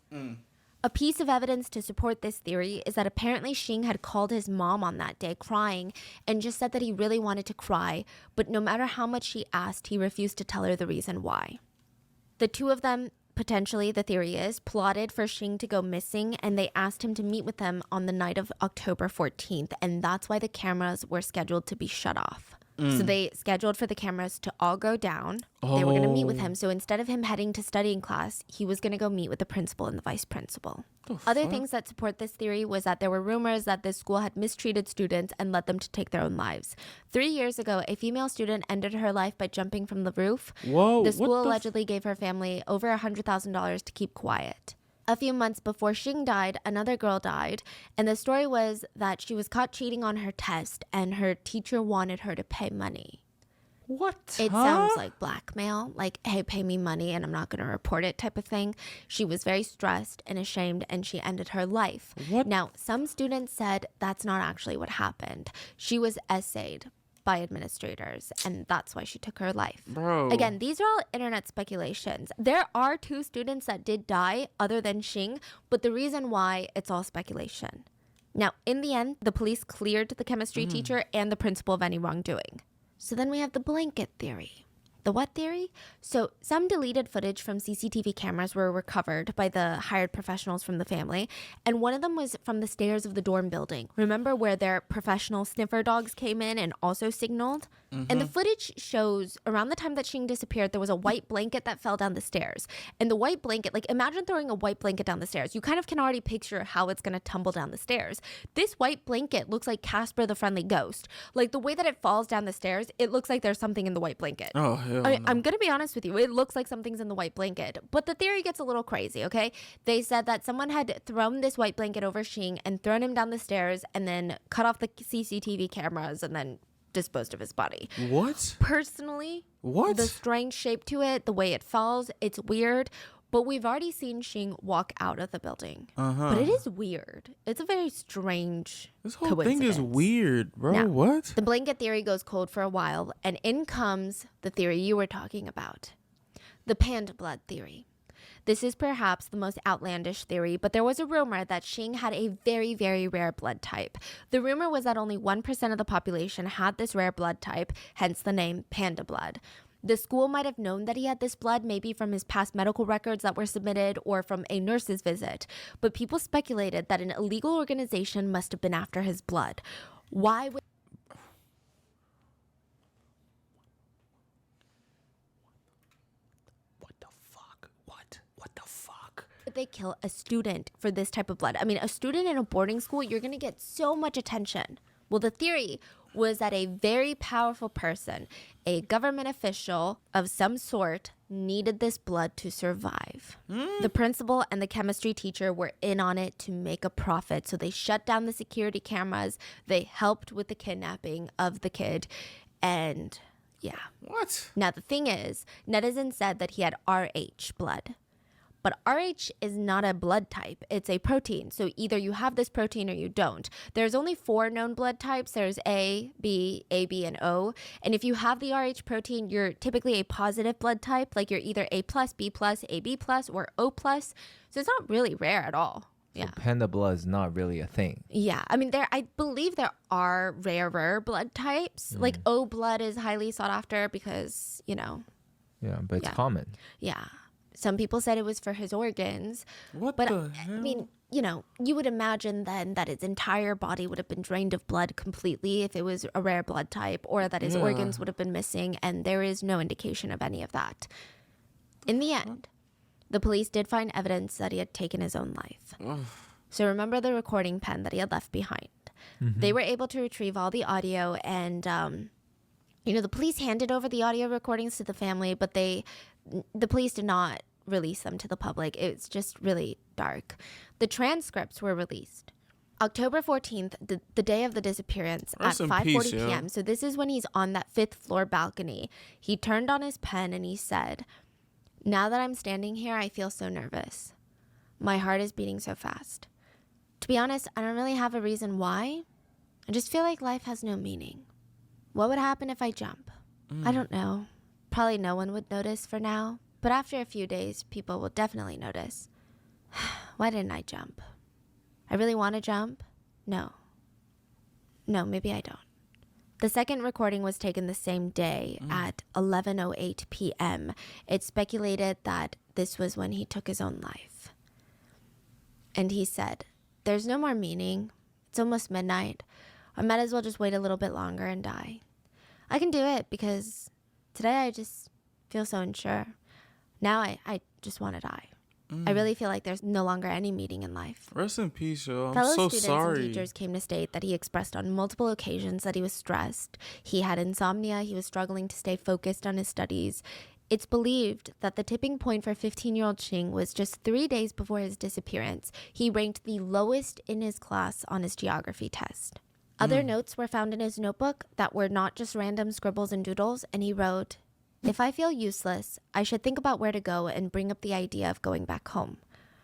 A piece of evidence to support this theory is that apparently Xing had called his mom on that day crying and just said that he really wanted to cry, but no matter how much she asked, he refused to tell her the reason why. The two of them, potentially, the theory is, plotted for Xing to go missing, and they asked him to meet with them on the night of October 14th, and that's why the cameras were scheduled to be shut off. So they scheduled for the cameras to all go down. They were going to meet with him. So instead of him heading to studying class, he was going to go meet with the principal and the vice principal. Other things that support this theory was that there were rumors that this school had mistreated students and led them to take their own lives. 3 years ago, a female student ended her life by jumping from the roof. Whoa, The what school the allegedly gave her family over $100,000 to keep quiet. A few months before Xing died, another girl died, and the story was that she was caught cheating on her test and her teacher wanted her to pay money. What? It sounds like blackmail, like, hey, pay me money and I'm not going to report it type of thing. She was very stressed and ashamed and she ended her life. What? Now, some students said that's not actually what happened. She was essayed by administrators and that's why she took her life. Bro. Again, these are all internet speculations. There are 2 students that did die other than Xing, but the reason why, it's all speculation. Now, in the end, the police cleared the chemistry teacher and the principal of any wrongdoing. So then we have the blanket theory. The what theory? So some deleted footage from CCTV cameras were recovered by the hired professionals from the family, and one of them was from the stairs of the dorm building. Remember where their professional sniffer dogs came in and also signaled? And the footage shows around the time that Xing disappeared, there was a white blanket that fell down the stairs. And the white blanket, like imagine throwing a white blanket down the stairs. You kind of can already picture how it's going to tumble down the stairs. This white blanket looks like Casper the Friendly Ghost. Like the way that it falls down the stairs, it looks like there's something in the white blanket. Oh, hell no. I'm going to be honest with you. It looks like something's in the white blanket. But the theory gets a little crazy, okay? They said that someone had thrown this white blanket over Xing and thrown him down the stairs and then cut off the CCTV cameras and then disposed of his body. What? Personally, What? the strange shape to it, the way it falls, it's weird. But we've already seen Xing walk out of the building. But it is weird. It's a very strange This whole thing is coincidence. weird, bro. Now, What? The blanket theory goes cold for a while, and in comes the theory you were talking about, the panda blood theory. This is perhaps the most outlandish theory, but there was a rumor that Xing had a very, very rare blood type. The rumor was that only 1% of the population had this rare blood type, hence the name panda blood. The school might have known that he had this blood, maybe from his past medical records that were submitted or from a nurse's visit. But people speculated that an illegal organization must have been after his blood. Why would What the fuck? What the fuck? they kill a student for this type of blood? I mean, a student in a boarding school, you're going to get so much attention. Well, the theory was that a very powerful person, a government official of some sort, needed this blood to survive. The principal and the chemistry teacher were in on it to make a profit, so they shut down the security cameras. They helped with the kidnapping of the kid, and yeah. What? Now, the thing is, netizens said that he had Rh blood. But Rh is not a blood type. It's a protein. So either you have this protein or you don't. There's only 4 known blood types. There's A, B, AB, and O. And if you have the Rh protein, you're typically a positive blood type. Like you're either A+, B+, AB+, or O+. So it's not really rare at all. Yeah. So panda blood is not really a thing. Yeah. I mean, I believe there are rarer blood types. Like O blood is highly sought after because, Yeah, but it's Yeah. common. yeah. Some people said it was for his organs. What But the I hell? mean, you would imagine then that his entire body would have been drained of blood completely if it was a rare blood type, or that his Yeah. organs would have been missing, and there is no indication of any of that. In the end, the police did find evidence that he had taken his own life. So remember the recording pen that he had left behind. They were able to retrieve all the audio, and the police handed over the audio recordings to the family, but the police did not release them to the public. It's just really dark. The transcripts were released October 14th, the day of the disappearance, Rest at in 5:40 peace, yo. p.m. So this is when he's on that 5th floor balcony. He turned on his pen and he said, "Now that I'm standing here, I feel so nervous. My heart is beating so fast. To be honest, I don't really have a reason why. I just feel like life has no meaning. What would happen if I jump? I don't know. Probably no one would notice for now, but after a few days, people will definitely notice. Why didn't I jump? I really want to jump? No. No, maybe I don't." The second recording was taken the same day at 11:08 p.m. It's speculated that this was when he took his own life. And he said, "There's no more meaning. It's almost midnight. I might as well just wait a little bit longer and die. I can do it because today I just feel so unsure. Now I just want to die. I really feel like there's no longer any meaning in life." Rest in peace, yo. I'm Fellow so students sorry. and teachers came to state that he expressed on multiple occasions that he was stressed. He had insomnia. He was struggling to stay focused on his studies. It's believed that the tipping point for 15-year-old Xing was just 3 days before his disappearance. He ranked the lowest in his class on his geography test. Other notes were found in his notebook that were not just random scribbles and doodles, and he wrote, "If I feel useless, I should think about where to go and bring up the idea of going back home.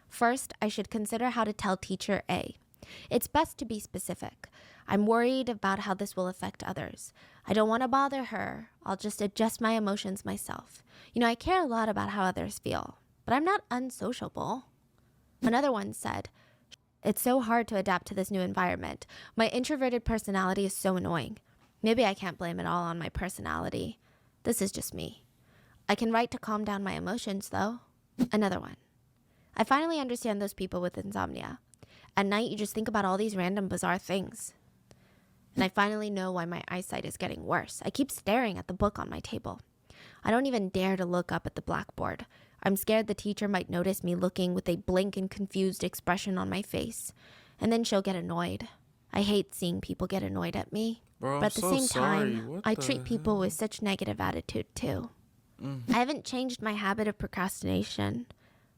First, I should consider how to tell teacher A. It's best to be specific. I'm worried about how this will affect others. I don't want to bother her. I'll just adjust my emotions myself. I care a lot about how others feel, but I'm not unsociable." Another one said, "It's so hard to adapt to this new environment. My introverted personality is so annoying. Maybe I can't blame it all on my personality. This is just me. I can write to calm down my emotions, though." Another one, "I finally understand those people with insomnia. At night, you just think about all these random bizarre things. And I finally know why my eyesight is getting worse. I keep staring at the book on my table. I don't even dare to look up at the blackboard. I'm scared the teacher might notice me looking with a blank and confused expression on my face. And then she'll get annoyed. I hate seeing people get annoyed at me. Bro, but at the I'm so same sorry. time, What I the treat people with such negative attitude too. I haven't changed my habit of procrastination.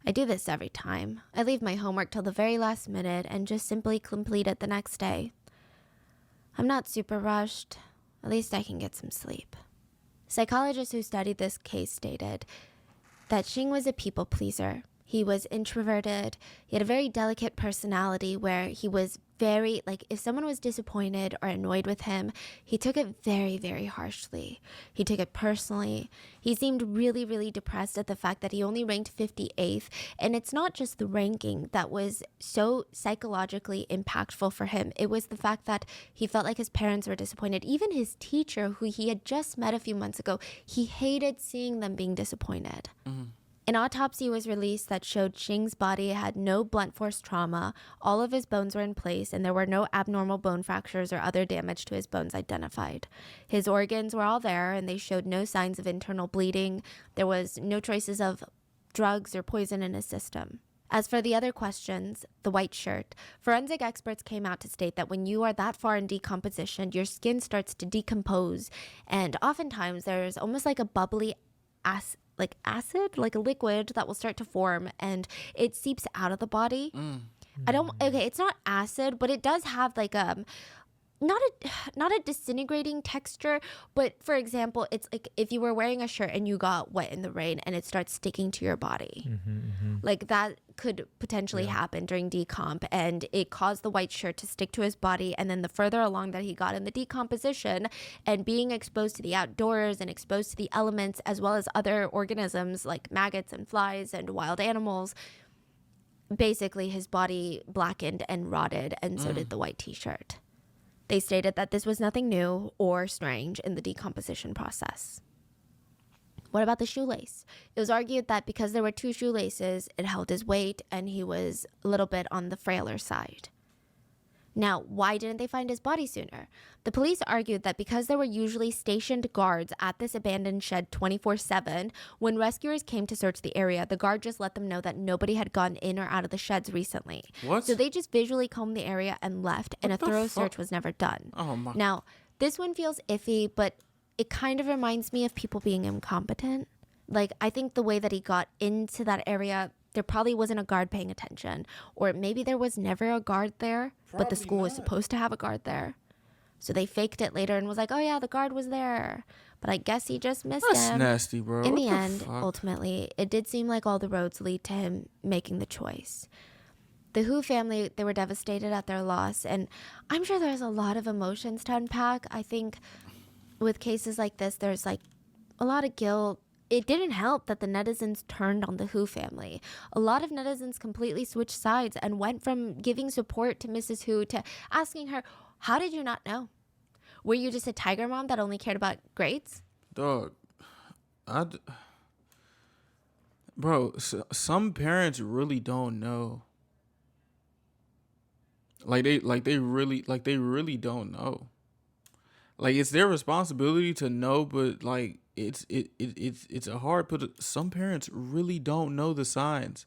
I do this every time. I leave my homework till the very last minute and just simply complete it the next day. I'm not super rushed. At least I can get some sleep." Psychologists who studied this case stated that Xing was a people pleaser. He was introverted. He had a very delicate personality where he was very, if someone was disappointed or annoyed with him, he took it very, very harshly. He took it personally. He seemed really, really depressed at the fact that he only ranked 58th. And it's not just the ranking that was so psychologically impactful for him. It was the fact that he felt like his parents were disappointed. Even his teacher, who he had just met a few months ago, he hated seeing them being disappointed. An autopsy was released that showed Xing's body had no blunt force trauma, all of his bones were in place, and there were no abnormal bone fractures or other damage to his bones identified. His organs were all there, and they showed no signs of internal bleeding. There was no traces of drugs or poison in his system. As for the other questions, the white shirt, forensic experts came out to state that when you are that far in decomposition, your skin starts to decompose, and oftentimes there's almost like a bubbly acid, like a liquid that will start to form, and it seeps out of the body. It's not acid, but it does have not a disintegrating texture, but for example, it's like if you were wearing a shirt and you got wet in the rain and it starts sticking to your body. Like that could potentially happen during decomp, and it caused the white shirt to stick to his body. And then the further along that he got in the decomposition and being exposed to the outdoors and exposed to the elements as well as other organisms like maggots and flies and wild animals, basically his body blackened and rotted, and so did the white t-shirt. They stated that this was nothing new or strange in the decomposition process. What about the shoelace? It was argued that because there were 2 shoelaces, it held his weight and he was a little bit on the frailer side. Now, why didn't they find his body sooner? The police argued that because there were usually stationed guards at this abandoned shed 24/7, when rescuers came to search the area, the guard just let them know that nobody had gone in or out of the sheds recently. What? So they just visually combed the area and left, and a thorough search was never done. Oh my. Now, this one feels iffy, but it kind of reminds me of people being incompetent. I think the way that he got into that area, there probably wasn't a guard paying attention, or maybe there was never a guard there, but the school was supposed to have a guard there. So they faked it later and was like, "Oh yeah, the guard was there." But I guess he just missed That's him. nasty, bro. In What the end, fuck? ultimately, it did seem like all the roads lead to him making the choice. The Hu family, they were devastated at their loss, and I'm sure there's a lot of emotions to unpack. I think with cases like this, there's a lot of guilt. It didn't help that the netizens turned on the Hu family. A lot of netizens completely switched sides and went from giving support to Mrs. Hu to asking her, "How did you not know? Were you just a tiger mom that only cared about grades?" Dog, bro, some parents really don't know. They really don't know. It's their responsibility to know, but it's a hard put. Some parents really don't know the signs,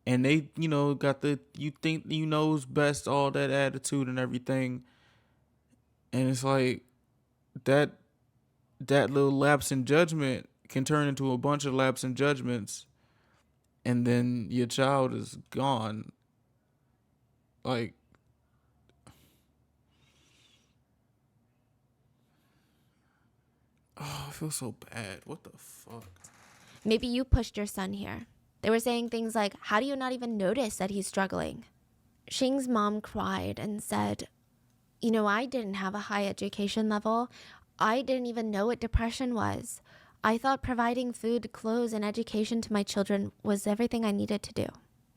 and they got the "you think you knows best" all that attitude and everything, and it's that little lapse in judgment can turn into a bunch of lapse in judgments, and then your child is gone. Like, oh, I feel so bad. What the fuck? Maybe you pushed your son here. They were saying things like, how do you not even notice that he's struggling? Xing's mom cried and said, you know, I didn't have a high education level. I didn't even know what depression was. I thought providing food, clothes, and education to my children was everything I needed to do.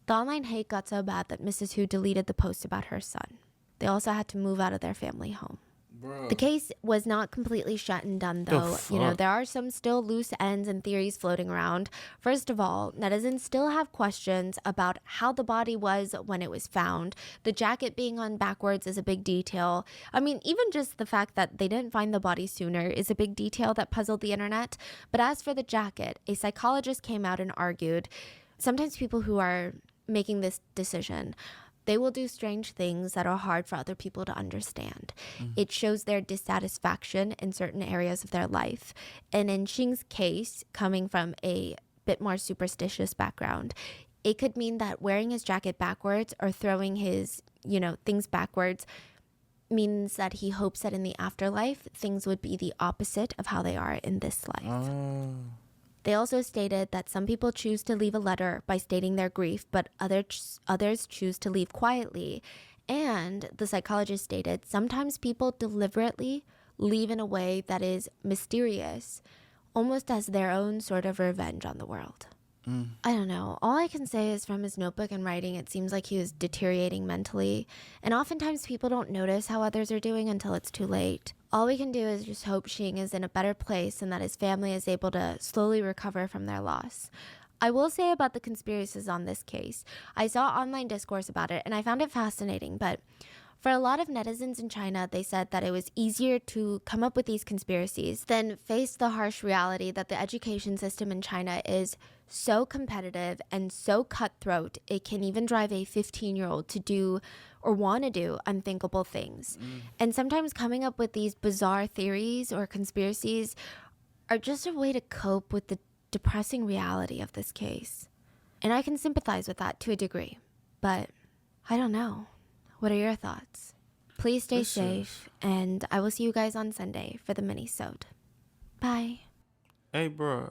The online hate got so bad that Mrs. Hu deleted the post about her son. They also had to move out of their family home. Bro. The case was not completely shut and done, though. You know, there are some still loose ends and theories floating around. First of all, netizens still have questions about how the body was when it was found. The jacket being on backwards is a big detail. I mean, even just the fact that they didn't find the body sooner is a big detail that puzzled the internet. But as for the jacket, a psychologist came out and argued, sometimes people who are making this decision, they will do strange things that are hard for other people to understand. It shows their dissatisfaction in certain areas of their life. And in Xing's case, coming from a bit more superstitious background, it could mean that wearing his jacket backwards or throwing his, things backwards means that he hopes that in the afterlife, things would be the opposite of how they are in this life. They also stated that some people choose to leave a letter by stating their grief, but others choose to leave quietly. And the psychologist stated, sometimes people deliberately leave in a way that is mysterious, almost as their own sort of revenge on the world. I don't know. All I can say is from his notebook and writing, it seems like he was deteriorating mentally. And oftentimes people don't notice how others are doing until it's too late. All we can do is just hope Xing is in a better place and that his family is able to slowly recover from their loss. I will say about the conspiracies on this case, I saw online discourse about it and I found it fascinating, but for a lot of netizens in China, they said that it was easier to come up with these conspiracies than face the harsh reality that the education system in China is so competitive and so cutthroat, it can even drive a 15-year-old to do or want to do unthinkable things. And sometimes coming up with these bizarre theories or conspiracies are just a way to cope with the depressing reality of this case. And I can sympathize with that to a degree, but I don't know. What are your thoughts? Please stay safe, and I will see you guys on Sunday for the mini-sode. Bye. Hey, bro,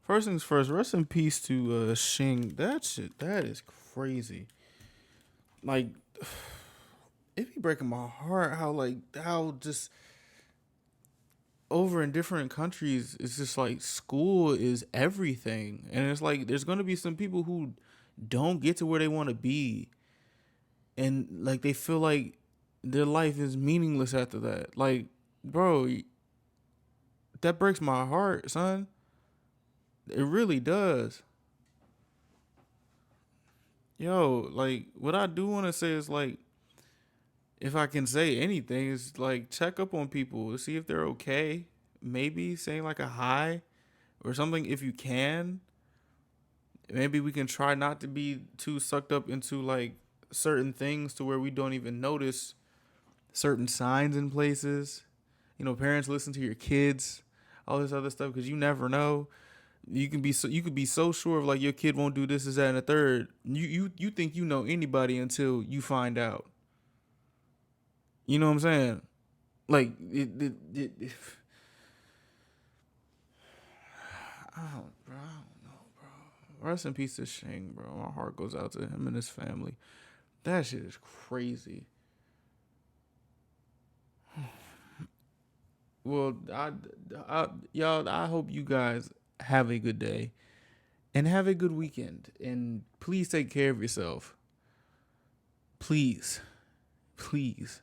first things first, rest in peace to Xing. That is crazy. Like, it be breaking my heart how just over in different countries, it's just like school is everything. And it's like, there's going to be some people who don't get to where they want to be. And like, they feel like their life is meaningless after that. Like, bro, that breaks my heart, son. It really does. Yo, like, what I do want to say is, like, if I can say anything, is like, check up on people, see if they're okay. Maybe saying like a hi or something if you can. Maybe we can try not to be too sucked up into like certain things to where we don't even notice certain signs in places. Parents, listen to your kids, all this other stuff, because you never know. You could be so sure of like your kid won't do this, that, and the third. You think you know anybody until you find out. You know what I'm saying? Like I don't know, bro. Rest in peace to Xing, bro. My heart goes out to him and his family. That shit is crazy. Well, y'all, I hope you guys have a good day and have a good weekend. And please take care of yourself. Please. Please.